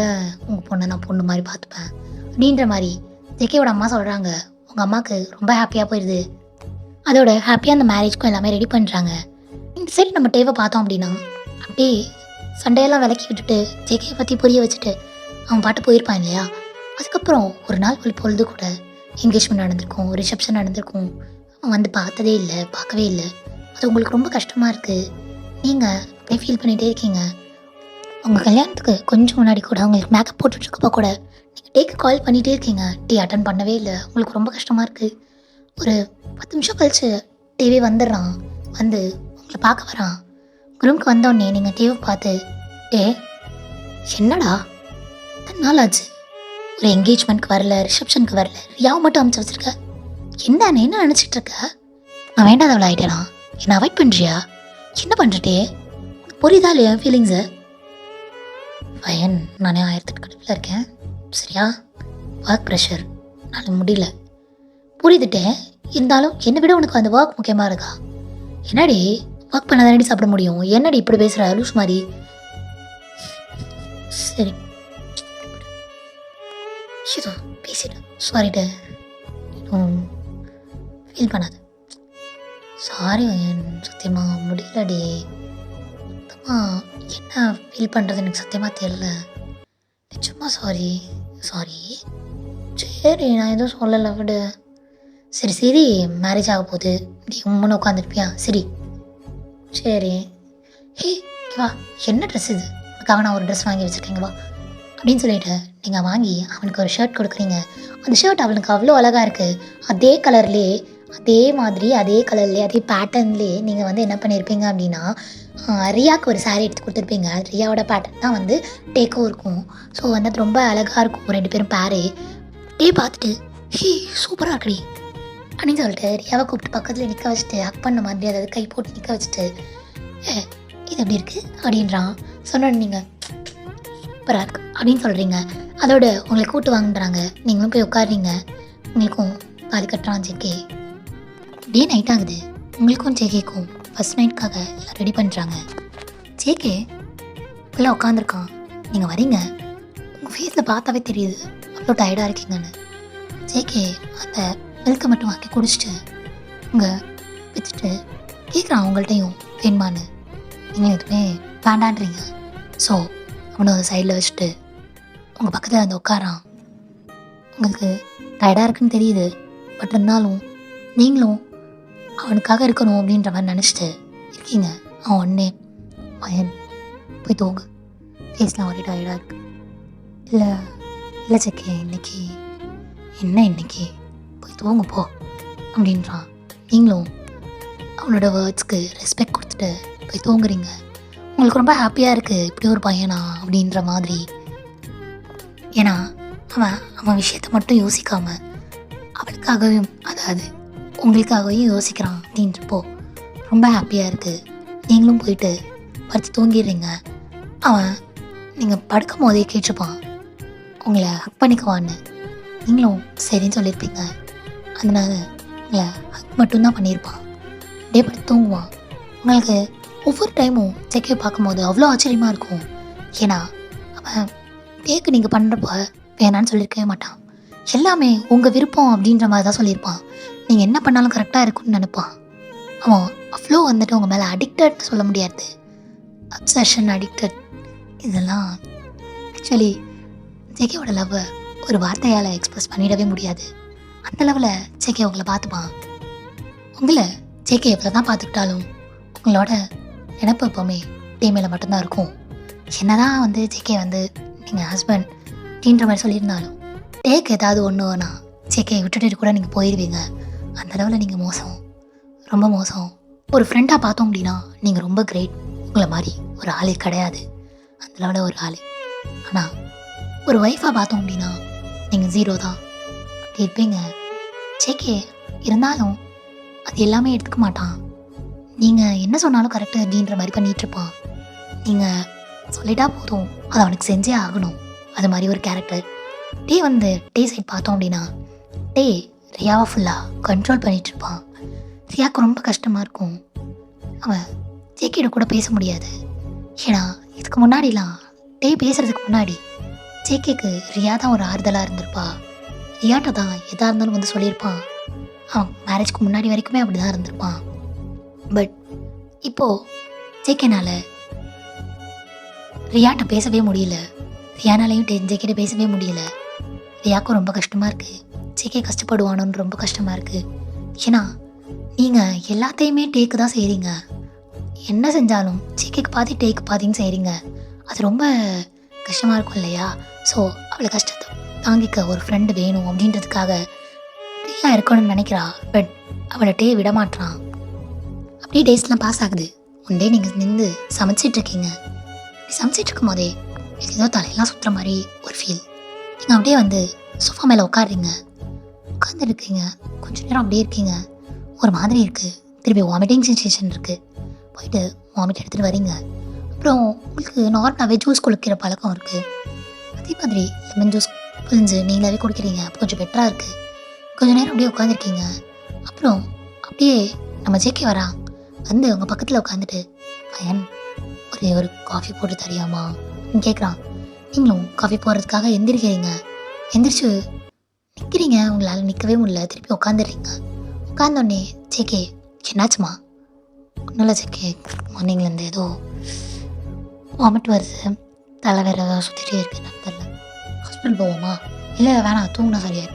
உங்கள் பொண்ணை நான் பொண்ணு மாதிரி பார்த்துப்பேன் அப்படின்ற மாதிரி ஜேகேவோட அம்மா சொல்கிறாங்க. உங்கள் அம்மாவுக்கு ரொம்ப ஹாப்பியாக போயிடுது. அதோட ஹாப்பியாக அந்த மேரேஜ்க்கும் எல்லாமே ரெடி பண்ணுறாங்க. இந்த சைடு நம்ம டேவை பார்த்தோம் அப்படின்னா அப்படியே சண்டையெல்லாம் விலக்கி விட்டுட்டு ஜேகே பற்றி புரிய வச்சுட்டு அவன் பாட்டு போயிருப்பான் இல்லையா. அதுக்கப்புறம் ஒரு நாள் பொழுது கூட என்கேஜ்மெண்ட் நடந்திருக்கும், ரிசப்ஷன் நடந்திருக்கும், அவன் வந்து பார்த்ததே இல்லை, பார்க்கவே இல்லை. அது உங்களுக்கு ரொம்ப கஷ்டமாக இருக்குது, நீங்கள் அப்படியே ஃபீல் பண்ணிகிட்டே இருக்கீங்க. உங்கள் கல்யாணத்துக்கு கொஞ்சம் முன்னாடி கூட அவங்களுக்கு மேக்கப் போட்டுட்ருக்கப்போ கூட நீங்கள் டேக்கு கால் பண்ணிகிட்டே இருக்கீங்க, டீ அட்டன் பண்ணவே இல்லை, உங்களுக்கு ரொம்ப கஷ்டமாக இருக்குது. ஒரு 10 நிமிஷம் கழிச்சு டிவி வந்துடுறான், வந்து உங்களை பார்க்க வரான். ரூமுக்கு வந்தோடனே நீங்கள் டிவி பார்த்து, என்னடா எத்தனை நாள் ஆச்சு, ஒரு என்கேஜ்மெண்ட்க்கு வரல, ரிசப்ஷனுக்கு வரல, ரியாவை மட்டும் அனுப்பிச்சு வச்சுருக்க, என்ன நினச்சிட்டு இருக்க, நான் வேண்டாதவளை ஆகிட்டேனா, என்னை அவாய்ட் பண்ணுறியா, என்ன பண்ணுறட்டே, புரியுதா இல்லையா ஃபீலிங்ஸு? பையன் நானே 1008 கடுப்பில் இருக்கேன், சரியா, ஒர்க் ப்ரெஷர், நான் முடியல, புரியுதுட்டே, இருந்தாலும் என்னை விட உனக்கு அந்த ஒர்க் முக்கியமாக இருக்கா? என்னடி ஒர்க் பண்ண தானடி சாப்பிட முடியும், என்னடி இப்படி பேசுகிற லூஸ் மாதிரி? சரி ஏதோ பேசிடு, சாரிட்டு ஃபீல் பண்ணாது. சாரி சத்தியமாக முடியலடி, மொத்தமாக என்ன ஃபீல் பண்ணுறது எனக்கு சத்தியமாக தெரியல, நிச்சயமாக சாரி. சரி நான் எதுவும் சொல்லலை விடு. சரி மேரேஜ் ஆக போகுது, நீ உம்மன்னு உட்காந்துருப்பியா? சரி ஹே வா, என்ன ட்ரெஸ் இது, உனக்காக நான் ஒரு ட்ரெஸ் வாங்கி வச்சுருக்கேங்க வா அப்படின்னு சொல்லிட்டு நீங்கள் வாங்கி அவனுக்கு ஒரு ஷர்ட் கொடுக்குறீங்க. அந்த ஷர்ட் அவனுக்கு அவ்வளோ அழகாக இருக்குது. அதே கலர்லேயே, அதே மாதிரி, அதே கலர்லேயே, அதே பேட்டர்ன்லேயே நீங்கள் வந்து என்ன பண்ணியிருப்பீங்க அப்படின்னா ரியாவுக்கு ஒரு சாரீ எடுத்து கொடுத்துருப்பீங்க. ரியாவோட பேட்டர்ன் தான் வந்து டேக்கும் இருக்கும். ஸோ வந்து அது ரொம்ப அழகாக இருக்கும், 2 பேரும் பேரே. டே பார்த்துட்டு ஹே சூப்பராக இருக்குடி அப்படின்னு சொல்லிட்டு ரியாவை கூப்பிட்டு பக்கத்தில் நிற்க வச்சுட்டு ஹக் பண்ண மாதிரி, அதாவது கை போட்டு நிற்க வச்சுட்டு இது எப்படி இருக்குது அப்படின்றான். சொன்னோன்னு நீங்கள் சூப்பராக இருக்கு அப்படின்னு சொல்கிறீங்க. அதோட உங்களை கூட்டு வாங்குறாங்க, நீங்களும் போய் உட்காடுறீங்க. உங்களுக்கும் தாலி கட்டுறான் ஜேகே. டே நைட் ஆகுது, உங்களுக்கும் ஜேகேக்கும் ஃபஸ்ட் நைட்காக எல்லாம் ரெடி பண்ணுறாங்க. ஜேகே ஃபுல்லாக உட்காந்துருக்கான், நீங்கள் வரீங்க, உங்கள் ஃபேஸில் பார்த்தாவே தெரியுது அவ்வளோ டயர்டாக இருக்கீங்கன்னு. ஜேகே அந்த மில்கை மட்டும் வாங்கி குடிச்சிட்டு உங்கள் வச்சுட்டு கேட்குறான் உங்கள்கிட்டையும் வேணுமான்னு. நீங்கள் எதுவுமே வேண்டான்றீங்க. ஸோ அவனை ஒரு சைடில் வச்சுட்டு உங்கள் பக்கத்தில் வந்து உட்காரான். உங்களுக்கு டயர்டாக இருக்குன்னு தெரியுது, பட் இருந்தாலும் நீங்களும் அவனுக்காக இருக்கணும் அப்படின்ற மாதிரி நினச்சிட்டு இருக்கீங்க. அவன் உடனே பையன் போய் தூங்கு, ஃபேஸ்லாம் ஒரே டயர்டாக இருக்கு. இல்லை ஜேகே இன்னைக்கு போய் தூங்கு போ அப்படின்றான். நீங்களும் அவனோட வேர்ட்ஸ்க்கு ரெஸ்பெக்ட் கொடுத்துட்டு போய் தூங்குறீங்க. உங்களுக்கு ரொம்ப ஹாப்பியாக இருக்குது இப்படி ஒரு பையனா அப்படின்ற மாதிரி. ஏன்னா அவன் விஷயத்தை மட்டும் யோசிக்காமல் அவளுக்காகவும், அதாவது உங்களுக்காகவும் யோசிக்கிறான் அப்படின்றப்போ ரொம்ப ஹாப்பியாக இருக்குது. நீங்களும் போயிட்டு படுத்து தூங்கிடுறீங்க. அவன் நீங்கள் படுக்கும் போதே கேட்டுருப்பான் உங்களை ஹக் பண்ணிக்குவான்னு. நீங்களும் சரின்னு சொல்லியிருப்பீங்க. அதனால் உங்களை ஹக் மட்டும்தான் பண்ணியிருப்பான். அப்படியே படுத்து தூங்குவான். உங்களுக்கு ஒவ்வொரு டைமும் ஜேகே பார்க்கும்போது அவ்வளோ ஆச்சரியமாக இருக்கும். ஏன்னா அவன் டேக்கு நீங்கள் பண்ணுறப்ப வேணான்னு சொல்லியிருக்கவே மாட்டான். எல்லாமே உங்கள் விருப்பம் அப்படின்ற மாதிரி தான் சொல்லியிருப்பான். நீங்கள் என்ன பண்ணாலும் கரெக்டாக இருக்குன்னு நினைப்பான். அவன் அவ்வளோ வந்துட்டு உங்கள் மேலே அடிக்டட்னு சொல்ல முடியாது, அப்சஷன், அடிக்டட். இதெல்லாம் ஆக்சுவலி ஜேகேவோட லவ்வை ஒரு வார்த்தையால் எக்ஸ்ப்ரெஸ் பண்ணிடவே முடியாது. அந்த லெவலில் ஜேகே உங்களை பார்த்துப்பான். உங்களை ஜேகே எவ்வளோ தான் பார்த்துக்கிட்டாலும் உங்களோட நினப்பு எப்போவுமே டே மேலே மட்டும்தான் இருக்கும். என்னதான் வந்து ஜேகே வந்து நீங்கள் ஹஸ்பண்ட் அப்படின்ற மாதிரி சொல்லியிருந்தாலும் டேக்கு ஏதாவது ஒன்றுனா ஜேகே விட்டுட்டு கூட நீங்கள் போயிடுவீங்க. அந்த அளவில் நீங்கள் மோசம், ரொம்ப மோசம். ஒரு ஃப்ரெண்டாக பார்த்தோம் அப்படின்னா நீங்கள் ரொம்ப கிரேட். உங்களை மாதிரி ஒரு ஆளே கிடையாது அந்த லெவலில் ஒரு ஆள். ஆனால் ஒரு ஒய்ஃபாக பார்த்தோம் அப்படின்னா நீங்கள் 0 தான், அப்படி இருப்பீங்க. ஜேகே இருந்தாலும் அது எல்லாமே எடுத்துக்க மாட்டான். நீங்கள் என்ன சொன்னாலும் கரெக்டு அப்படின்ற மாதிரி பண்ணிகிட்ருப்பான். நீங்கள் சொல்லிட்டா போதும், அது அவனுக்கு செஞ்சே ஆகணும். அது மாதிரி ஒரு கேரக்டர். டே வந்து டே சைட் பார்த்தோம் அப்படின்னா டே ரியாவை ஃபுல்லாக கண்ட்ரோல் பண்ணிகிட்ருப்பான். ரியாவுக்கு ரொம்ப கஷ்டமாக இருக்கும். அவன் ஜேகேட கூட பேச முடியாது. ஏன்னா இதுக்கு முன்னாடிலாம் டே பேசுகிறதுக்கு முன்னாடி ஜேகேக்கு ரியா தான் ஒரு ஆறுதலாக இருந்திருப்பா. ரியாட்ட தான் எதாக இருந்தாலும் வந்து சொல்லியிருப்பான். அவன் மேரேஜ்க்கு முன்னாடி வரைக்குமே அப்படி தான் இருந்திருப்பான். பட் இப்போது ஜேகேனால் ரியாட்ட பேசவே முடியல, ரியானாலையும் ஜேகேட்ட பேசவே முடியல. ரியாவுக்கும் ரொம்ப கஷ்டமாக இருக்குது. ஜேகே கஷ்டப்படுவானோன்னு ரொம்ப கஷ்டமாக இருக்குது. ஏன்னா நீங்கள் எல்லாத்தையுமே டேக்கு தான் செய்கிறீங்க. என்ன செஞ்சாலும் ஜேகேக்கு பாதி டேக்கு பாதின்னு செய்கிறீங்க. அது ரொம்ப கஷ்டமாக இருக்கும் இல்லையா? ஸோ அவளை கஷ்டத்தை தாங்கிக்க ஒரு ஃப்ரெண்டு வேணும் அப்படின்றதுக்காக ரியா இருக்கணும்னு நினைக்கிறா. பட் அவளை டே விட மாட்டான். அப்படியே டேஸ்லாம் பாஸ் ஆகுது. ஒன் டே நீங்கள் நின்று சமைச்சிட்ருக்கீங்க. சமைச்சிட்டு இருக்கும் போதே ஏதோ தலையெல்லாம் சுற்றுற மாதிரி ஒரு ஃபீல். நீங்கள் அப்படியே வந்து சோஃபா மேலே உட்காடுறீங்க. உட்காந்துருக்கீங்க, கொஞ்சம் நேரம் அப்படியே இருக்கீங்க. ஒரு மாதிரி இருக்குது. திருப்பி வாமிட்டிங் சென்சேஷன் இருக்குது. போயிட்டு வாமிட் எடுத்துகிட்டு வரீங்க. அப்புறம் உங்களுக்கு நார்மலாகவே ஜூஸ் குடிக்கிற பழக்கம் இருக்குது. அதே மாதிரி லெமன் ஜூஸ் புழிஞ்சு நீங்களாவே குடிக்கிறீங்க. அப்போ கொஞ்சம் பெட்டராக இருக்குது. கொஞ்சம் நேரம் அப்படியே உட்காந்துருக்கீங்க. அப்புறம் அப்படியே நம்ம ஜேகே வரான். வந்து உங்கள் பக்கத்தில் உட்காந்துட்டு பையன் ஒரு காஃபி போட்டு தரியாமா அப்படின்னு கேட்குறான். நீங்களும் காஃபி போடுறதுக்காக எந்திரிக்கிறீங்க. எந்திரிச்சு நிற்கிறீங்க. உங்களால் நிற்கவே முடியல. திருப்பி உட்காந்துடுறீங்க. உட்காந்தோடனே ஜேகே என்னாச்சுமா? ஒன்றும் ஜேகே, மார்னிங்லேருந்து ஏதோ வாமிட் வருது, தலை வேறு ஏதோ சுற்றிட்டே இருக்குது, தெரில. ஹாஸ்பிட்டல் போவோமா? இல்லை வேணாம், தூங்கினா சரியாயிரு.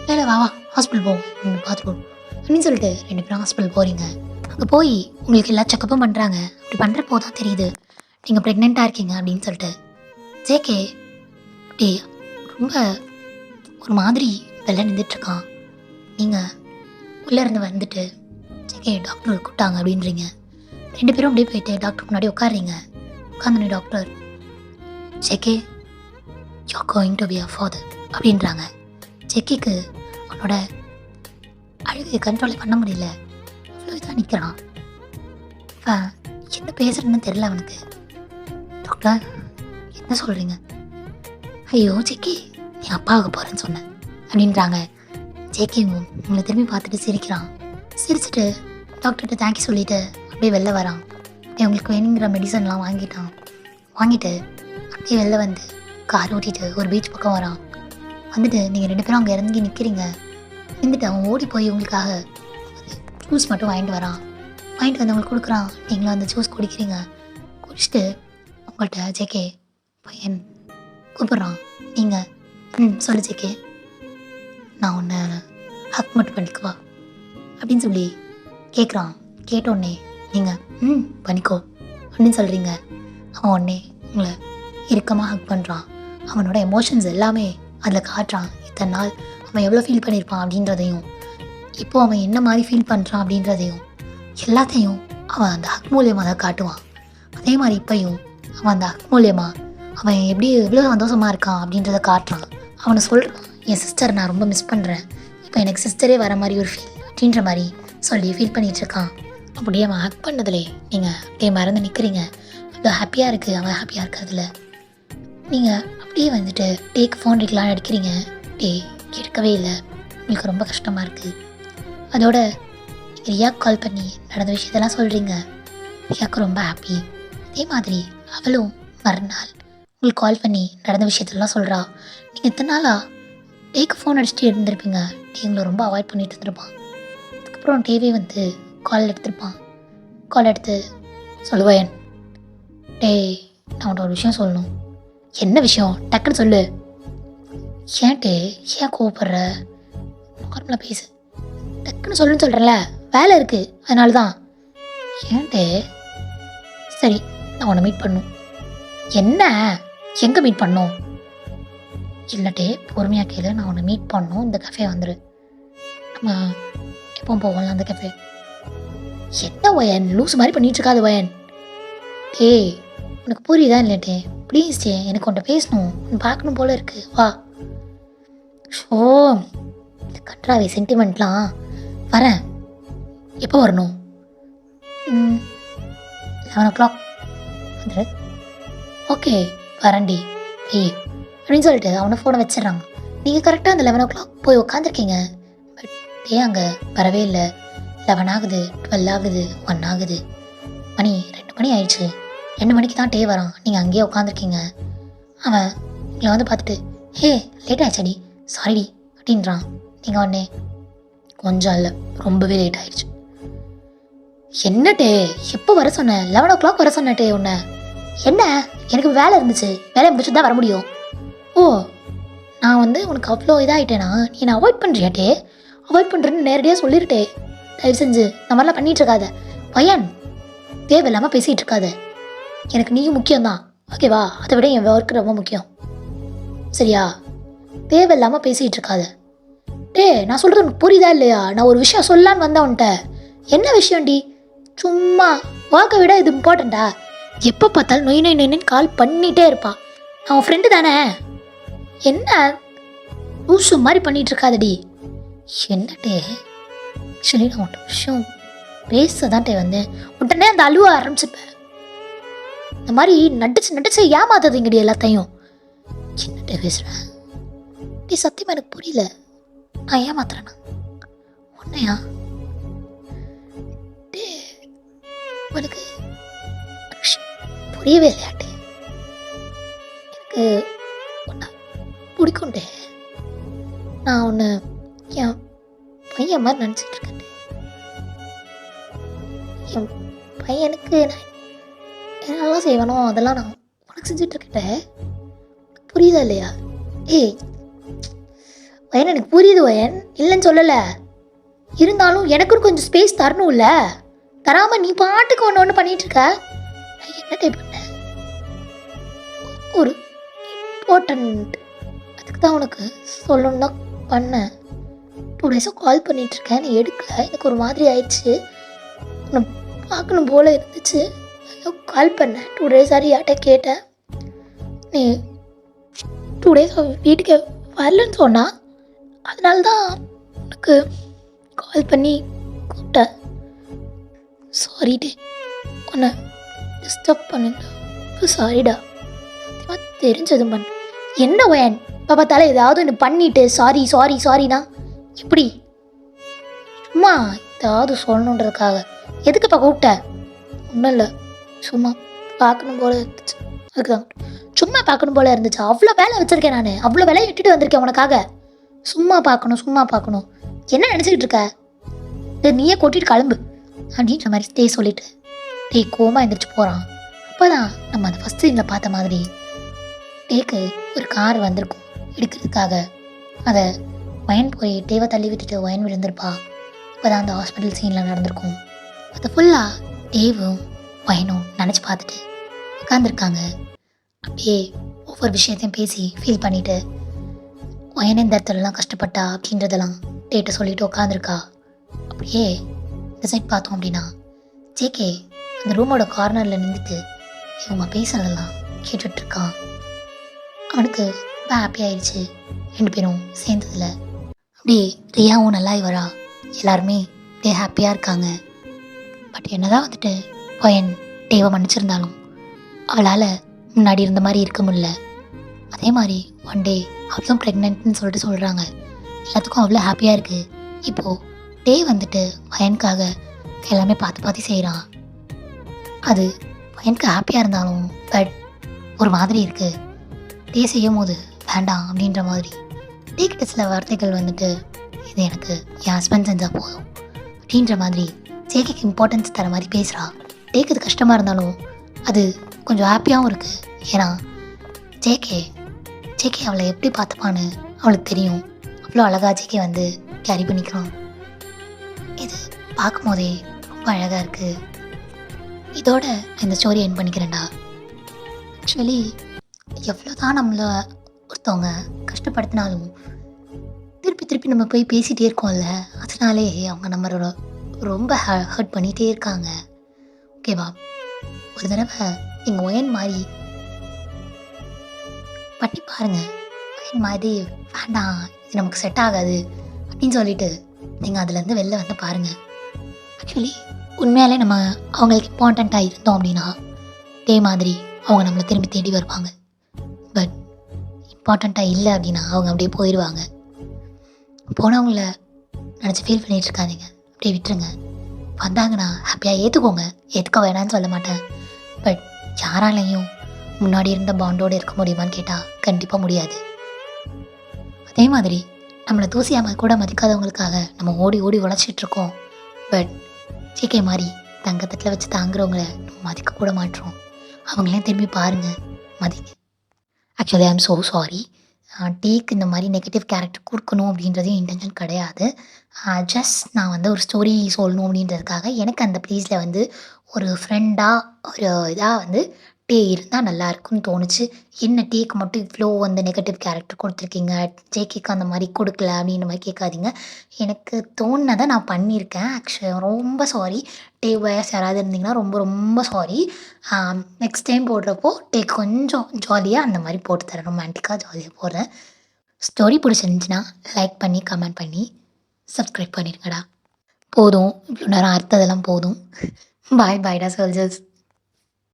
இல்லை வா ஹாஸ்பிட்டல் போவோம், நீங்கள் பார்த்துக்கணும் அப்படின்னு சொல்லிட்டு 2 பேரும் ஹாஸ்பிட்டல் போகிறீங்க. அங்கே போய் உங்களுக்கு எல்லா செக்கப்பும் பண்ணுறாங்க. அப்படி பண்ணுறப்போ தான் தெரியுது நீங்கள் ப்ரெக்னெண்ட்டாக இருக்கீங்க அப்படின்னு சொல்லிட்டு. ஜேகே அப்படி ரொம்ப ஒரு மாதிரி வெளில நின்றுட்டுருக்கான். நீங்கள் உள்ளேருந்து வந்துட்டு ஜேகே டாக்டர் கூப்பிட்டாங்க அப்படின்றீங்க. 2 பேரும் அப்படியே போயிட்டு டாக்டர் முன்னாடி உட்காடுறீங்க. உட்காந்துனே doctor JK you going to be a father அப்படின்றாங்க. ஜேகேக்கு அவனோட அழுகையை கண்ட்ரோலே பண்ண முடியல. அவ்வளோ இதாக நிற்கிறான். என்ன பேசுகிறேன்னு தெரில அவனுக்கு. டாக்டர் என்ன சொல்கிறீங்க? ஐயோ ஜேகே, நீ அப்பாவுக்கு போகிறேன்னு சொன்னேன் அப்படின்றாங்க. ஜேகே உங்களை திரும்பி பார்த்துட்டு சிரிக்கிறான். சிரிச்சுட்டு டாக்டர்கிட்ட தேங்க்யூ சொல்லிவிட்டு அப்படியே வெளில வரான். அப்படியே உங்களுக்கு வேணுங்கிற மெடிசன்லாம் வாங்கிட்டு அப்படியே வெளில வந்து கார் ஓட்டிட்டு ஒரு பீச் பக்கம் வரான். வந்துட்டு நீங்கள் 2 பேரும் அங்கே இறங்கி நிற்கிறீங்க. நின்றுட்டு அவன் ஓடி போய் உங்களுக்காக ஜூஸ் மட்டும் வாங்கிட்டு வரான். வாங்கிட்டு வந்து உங்களுக்கு கொடுக்குறான். நீங்களும் அந்த ஜூஸ் குடிக்கிறீங்க. குடிச்சிட்டு உங்கள்கிட்ட ஜேகே பையன் கூப்பிட்றான். நீங்கள் சொல்லு ஜேகே, நான் உன்னை ஹக் மட்டும் பண்ணிக்குவா அப்படின்னு சொல்லி கேட்குறான். கேட்டோடனே நீங்கள் பண்ணிக்கோ அப்படின்னு சொல்கிறீங்க. அவன் உடனே உங்களை இறுக்கமாக ஹக் பண்ணுறான். அவனோட எமோஷன்ஸ் எல்லாமே அதில் காட்டுறான். இத்தனை நாள் அவன் எவ்வளோ ஃபீல் பண்ணியிருப்பான் அப்படின்றதையும், இப்போது அவன் என்ன மாதிரி ஃபீல் பண்ணுறான் அப்படின்றதையும் எல்லாத்தையும் அவன் அந்த ஹக் மூலியமாக தான் காட்டுவான். அதே மாதிரி இப்போயும் அவன் அந்த ஹக் மூலியமாக அவன் எவ்வளோ சந்தோஷமாக இருக்கான் அப்படின்றத காட்டுறான். அவனை சொல்கிறான், என் சிஸ்டர் நான் ரொம்ப மிஸ் பண்ணுறேன், இப்போ எனக்கு சிஸ்டரே வர மாதிரி ஒரு ஃபீல் அப்படின்ற மாதிரி சொல்லி ஃபீல் பண்ணிகிட்ருக்கான். அப்படியே அவன் ஹக் பண்ணதிலே நீங்கள் அப்படியே மறந்து நிற்கிறீங்க. அவ்வளோ ஹாப்பியாக இருக்குது. அவன் ஹாப்பியாக இருக்கிறதுல நீங்கள் அப்படியே வந்துட்டு டேக் ஃபோன் எடுக்கலாம் அடிக்கிறீங்க. எடுக்கவே இல்லை. உங்களுக்கு ரொம்ப கஷ்டமாக இருக்குது. அதோட ரியாக்கு கால் பண்ணி நடந்த விஷயத்தெல்லாம் சொல்கிறீங்க. ரியாவுக்கு ரொம்ப ஹாப்பி. அதே மாதிரி அவளும் மறுநாள் உங்களுக்கு கால் பண்ணி நடந்த விஷயத்தெல்லாம் சொல்கிறா. நீங்கள் இத்தனை நாளாக டேக்கு ஃபோன் அடிச்சுட்டு இருந்திருப்பீங்க. டே உங்களை ரொம்ப அவாய்ட் பண்ணிட்டு இருந்திருப்பான். அதுக்கப்புறம் டேவே வந்து கால் எடுத்திருப்பான். கால் எடுத்து சொல்லுவேன், டேய் நான் உன்ட்ட ஒரு விஷயம் சொல்லணும். என்ன விஷயம்? டக்குன்னு சொல்லு. ஏன்ட்டே ஏன் கோவப்படுற? நார்மலாக பேசு. டக்குன்னு சொல்லுன்னு சொல்கிறேன்ல, வேலை இருக்குது அதனால தான். ஏன்ட்டே? சரி நான் உன்னை மீட் பண்ணும். என்ன? எங்கே மீட் பண்ணும்? இல்லட்டே பொறுமையாக கேளு, நான் உன்னை மீட் பண்ணணும். இந்த கஃபே வந்துடு. நம்ம எப்போ போகலாம் அந்த கஃபே? என்ன வயன் லூஸ் மாதிரி பண்ணிட்டு இருக்காது வயன். டேய் உனக்கு புரியுதா இல்லட்டே? ப்ளீஸ் டே, எனக்கு உன்ட்ட பேசணும், உன்னை பார்க்கணும் போல இருக்கு, வா. ஷோ இந்த கன்றாவே சென்டிமெண்ட்லாம். வரேன். எப்போ வரணும்? 11 வந்துடு. ஓகே வரேன்டி ஏய் அப்படின்னு சொல்லிட்டு அவனை ஃபோனை வச்சிடறாங்க. நீங்கள் கரெக்டாக அந்த 11 போய் உட்காந்துருக்கீங்க. பட் டே அங்கே வரவே இல்லை. 11 ஆகுது, 12 ஆகுது, 1 ஆகுது, மணி 2 மணி ஆயிடுச்சு. 2 மணிக்கு தான் டே வரான். நீங்கள் அங்கேயே உட்காந்துருக்கீங்க. அவன் உங்களை வந்து பார்த்துட்டு, ஹே லேட் ஆயிடுச்சாடி, சாரிடி அப்படின்றான். நீங்கள் உடனே கொஞ்சம் இல்லை ரொம்பவே லேட் ஆயிடுச்சு. என்ன டே எப்போ வர சொன்னேன்? 11 வர சொன்ன டே உன்னை. என்ன? எனக்கு வேலை இருந்துச்சு, வேலையை முடிச்சுட்டு தான் வர முடியும். ஓ நான் வந்து உனக்கு அவ்வளோ இதாகிட்டேனா? நீ நான் அவாய்ட் பண்ணுறியா டே? அவாய்ட் பண்ணுறேன்னு நேரடியாக சொல்லிருட்டே. தயவு செஞ்சு இந்த மாதிரிலாம் பண்ணிகிட்டு இருக்காத பையன். தேவையில்லாமல் பேசிகிட்டு இருக்காத. எனக்கு நீயும் முக்கியம்தான், ஓகேவா? அதை விட என் ஒர்க்கு ரொம்ப முக்கியம், சரியா? தேவையில்லாமல் பேசிகிட்டு இருக்காத. டே நான் சொல்கிறது உனக்கு புரியுதா இல்லையா? நான் ஒரு விஷயம் சொல்லலான்னு வந்தேன் உன்ட்ட. என்ன விஷயம்டி? சும்மா ஒர்க்கை விட இது இம்பார்ட்டண்ட்டா? எப்போ பார்த்தாலும் நொய் நொய் நொய்னு கால் பண்ணிகிட்டே இருப்பான். நான் உன் ஃப்ரெண்டு தானே. என்ன லூசு மாதிரி பண்ணிகிட்டு இருக்காதடி. என்னட்டே ஆக்சுவலி நான் உன்ட்ட விஷயம் பேச தான் டே வந்தேன். உடனே அந்த அழுவ ஆரம்பிச்சுப்பேன். இந்த மாதிரி நடிச்சு ஏமாத்தாதீங்கடி எல்லாத்தையும். என்னட்டே பேசுகிறேன் டி? சத்தியமாக எனக்கு புரியல. நான் ஏமாத்துறேன்னா உன்னையா? டே உனக்கு புரியவே இல்லையாட்டே? எனக்கு உன்னை பிடிக்கும் டே. நான் உன்னை என் பையன் மாதிரி நினச்சிட்டு இருக்கேன். என் பையனுக்கு நான் என்னெல்லாம் செய்வேனோ அதெல்லாம் நான் உனக்கு செஞ்சுட்டு இருக்கேன். புரியுதா இல்லையா? ஏய் வயன் எனக்கு புரியுது வயன், இல்லைன்னு சொல்லலை. இருந்தாலும் எனக்கும் கொஞ்சம் ஸ்பேஸ் தரணும்ல. தராமல் நீ பாட்டுக்கு ஒன்று பண்ணிகிட்டு இருக்க. நான் என்ன டைப் பண்ணேன்? ஒரு இம்பார்ட்டண்ட், அதுக்கு தான் உனக்கு சொல்லணும் தான் பண்ணேன். 2 டேஸாக கால் பண்ணிகிட்ருக்கேன், நீ எடுக்கல. எனக்கு ஒரு மாதிரி ஆயிடுச்சு, உன்னை பார்க்கணும் போல் இருந்துச்சு, கால் பண்ணேன். 2 டேஸ் யார்கிட்ட கேட்டேன். நீ 2 டேஸ் வீட்டுக்கு வரலன்னு சொன்னா, அதனால தான் உனக்கு கால் பண்ணி கூப்பிட்டேன். சாரி டே, உன்னை டிஸ்டர்ப் பண்ணுங்க, சாரிடா. சத்தியமாக தெரிஞ்சதும் பண்ண. என்ன வயன் இப்போ பார்த்தாலும் ஏதாவது ஒன்று பண்ணிட்டு சாரி சாரி சாரினா எப்படி? சும்மா ஏதாவது சொல்லணுன்றதுக்காக எதுக்குப்பா கூப்பிட்ட? ஒன்றும் இல்லை, சும்மா பார்க்கணும் போல இருந்துச்சு, அதுக்குதான். சும்மா பார்க்கணும் போல இருந்துச்சு. அவ்வளோ வேலை வச்சுருக்கேன் நான், அவ்வளோ வேலையை விட்டுட்டு வந்திருக்கேன் உனக்காக. சும்மா பார்க்கணும். என்ன நினச்சிக்கிட்டு இருக்க? நீயே கொட்டிட்டு கிளம்பு அப்படின்ற மாதிரி ஸ்டே சொல்லிட்டு டே கோமா எழுந்திரிச்சு போகிறான். அப்போ தான் நம்ம அந்த ஃபஸ்ட் சீனில் பார்த்த மாதிரி டேக்கு ஒரு கார் வந்திருக்கும் எடுக்கிறதுக்காக. அதை வயன் போய் டேவை தள்ளி விட்டுட்டு வயன் விழுந்திருப்பா. இப்போ தான் அந்த ஹாஸ்பிட்டல் சீனில் நடந்திருக்கும். அதை ஃபுல்லாக டேவும் வயனும் நினச்சி பார்த்துட்டு உட்காந்துருக்காங்க. அப்படியே ஒவ்வொரு விஷயத்தையும் பேசி ஃபீல் பண்ணிவிட்டு வயன் இந்த இடத்துலலாம் கஷ்டப்பட்டா அப்படின்றதெல்லாம் டேட்டை சொல்லிட்டு உட்காந்துருக்கா. அப்படியே இந்த சைட் பார்த்தோம் அப்படின்னா ஜேகே அந்த ரூமோட கார்னரில் நின்றுட்டு இவங்க பேசுறதெல்லாம் கேட்டுட்ருக்கான். அவனுக்கு ரொம்ப ஹாப்பி ஆயிடுச்சு 2 பேரும் சேர்ந்ததில். அப்படியே ரியாவும் நல்லா இவரா எல்லாருமே அப்படியே ஹாப்பியாக இருக்காங்க. பட் என்னதான் வந்துட்டு பையன் டேவை மன்னிச்சிருந்தாலும் அவளால் முன்னாடி இருந்த மாதிரி இருக்க முடியல. அதே மாதிரி 1 டே அவளும் ப்ரெக்னென்ட்னு சொல்லிட்டு சொல்கிறாங்க. எல்லாத்துக்கும் அவ்வளோ ஹாப்பியாக இருக்குது. இப்போது டே வந்துட்டு பையனுக்காக எல்லாமே பார்த்து செய்கிறான். அது பையனுக்கு ஹாப்பியாக இருந்தாலும் பட் ஒரு மாதிரி இருக்குது. டே செய்யும் போது வேண்டாம் அப்படின்ற மாதிரி டே கிட்ட சில வார்த்தைகள் வந்துட்டு இது எனக்கு என் ஹஸ்பண்ட் செஞ்சால் போதும் அப்படின்ற மாதிரி ஜேகேக்கு இம்பார்ட்டன்ஸ் தர மாதிரி பேசுகிறா. டேக்கு அது கஷ்டமாக இருந்தாலும் அது கொஞ்சம் ஹாப்பியாகவும் இருக்குது. ஏன்னா ஜேகே ஜேகே அவளை எப்படி பார்த்துப்பான்னு அவளுக்கு தெரியும். அவ்வளோ அழகாக ஜேகே வந்து கேரி பண்ணிக்கிறான். இது பார்க்கும் போதே ரொம்ப அழகாக இருக்குது. இதோட இந்த ஸ்டோரி எண்ட் பண்ணிக்கிறேன்டா. ஆக்சுவலி எவ்வளோ தான் நம்மளை ஒருத்தவங்க கஷ்டப்படுத்தினாலும் திருப்பி திருப்பி நம்ம போய் பேசிகிட்டே இருக்கோம்ல, அதனாலே அவங்க நம்ம ரொம்ப ஹர்ட் பண்ணிகிட்டே இருக்காங்க. ஓகேவா? ஒரு தடவை நீங்கள் ஒயன் மாதிரி பண்ணி பாருங்கள். ஒயன் மாதிரி வேண்டாம், இது நமக்கு செட் ஆகாது அப்படின்னு சொல்லிட்டு நீங்கள் அதுலேருந்து வெளில வந்து பாருங்கள். ஆக்சுவலி உண்மையாலே நம்ம அவங்களுக்கு இம்பார்ட்டண்ட்டாக இருந்தோம் அப்படின்னா இதே மாதிரி அவங்க நம்மளை திரும்பி தேடி வருவாங்க. பட் இம்பார்ட்டண்ட்டாக இல்லை அப்படின்னா அவங்க அப்படியே போயிடுவாங்க. போனவங்கள நினச்சி ஃபீல் பண்ணிகிட்டு இருக்காதீங்க, அப்படியே விட்டுருங்க. வந்தாங்கன்னா ஹாப்பியாக ஏற்றுக்கோங்க, ஏற்றுக்க வேணான்னு சொல்ல மாட்டேன். பட் யாராலையும் முன்னாடி இருந்த பாண்டோடு இருக்க முடியுமான்னு கேட்டால் கண்டிப்பாக முடியாது. அதே மாதிரி நம்மளை தூசியாக கூட மதிக்காதவங்களுக்காக நம்ம ஓடி ஓடி உழைச்சிட்ருக்கோம். பட் ஜேகே மாதிரி தங்கத்தட்டில் வச்சு தாங்குறவங்கள நம்ம மதிக்கக்கூட மாட்டோம். அவங்களையும் திரும்பி பாருங்கள், மதிங்க. Actually I am so sorry. டேக்கு இந்த மாதிரி நெகட்டிவ் கேரக்டர் கொடுக்கணும் அப்படின்றதே இன்டென்ஷன் கிடையாது. ஜஸ்ட் நான் வந்து ஒரு ஸ்டோரி சொல்லணும் அப்படின்றதுக்காக எனக்கு அந்த ப்ளேஸில் வந்து ஒரு ஃப்ரெண்டாக ஒரு இதாக வந்து டே இருந்தால் நல்லாயிருக்குன்னு தோணுச்சு. என்ன டேக்கு மட்டும் இவ்வளோ வந்து நெகட்டிவ் கேரக்டர் கொடுத்துருக்கீங்க, ஜேகேக்கு அந்த மாதிரி கொடுக்கல அப்படின்ற மாதிரி கேட்காதீங்க. எனக்கு தோணுனதை நான் பண்ணியிருக்கேன். ஆக்சுவலி ரொம்ப சாரி. டே வயசு யாராவது இருந்தீங்கன்னா ரொம்ப ரொம்ப சாரி. நெக்ஸ்ட் டைம் போடுறப்போ டே கொஞ்சம் ஜாலியாக அந்த மாதிரி போட்டு தரேன், ரொமான்டிக்காக ஜாலியாக போடுறேன். ஸ்டோரி பிடிச்சிருந்துச்சுன்னா லைக் பண்ணி கமெண்ட் பண்ணி சப்ஸ்கிரைப் பண்ணிடுங்கடா. போதும், இவ்வளோ நேரம் அர்த்ததெல்லாம் போதும். பாய் பாய்டா சோல்ஜர்ஸ்.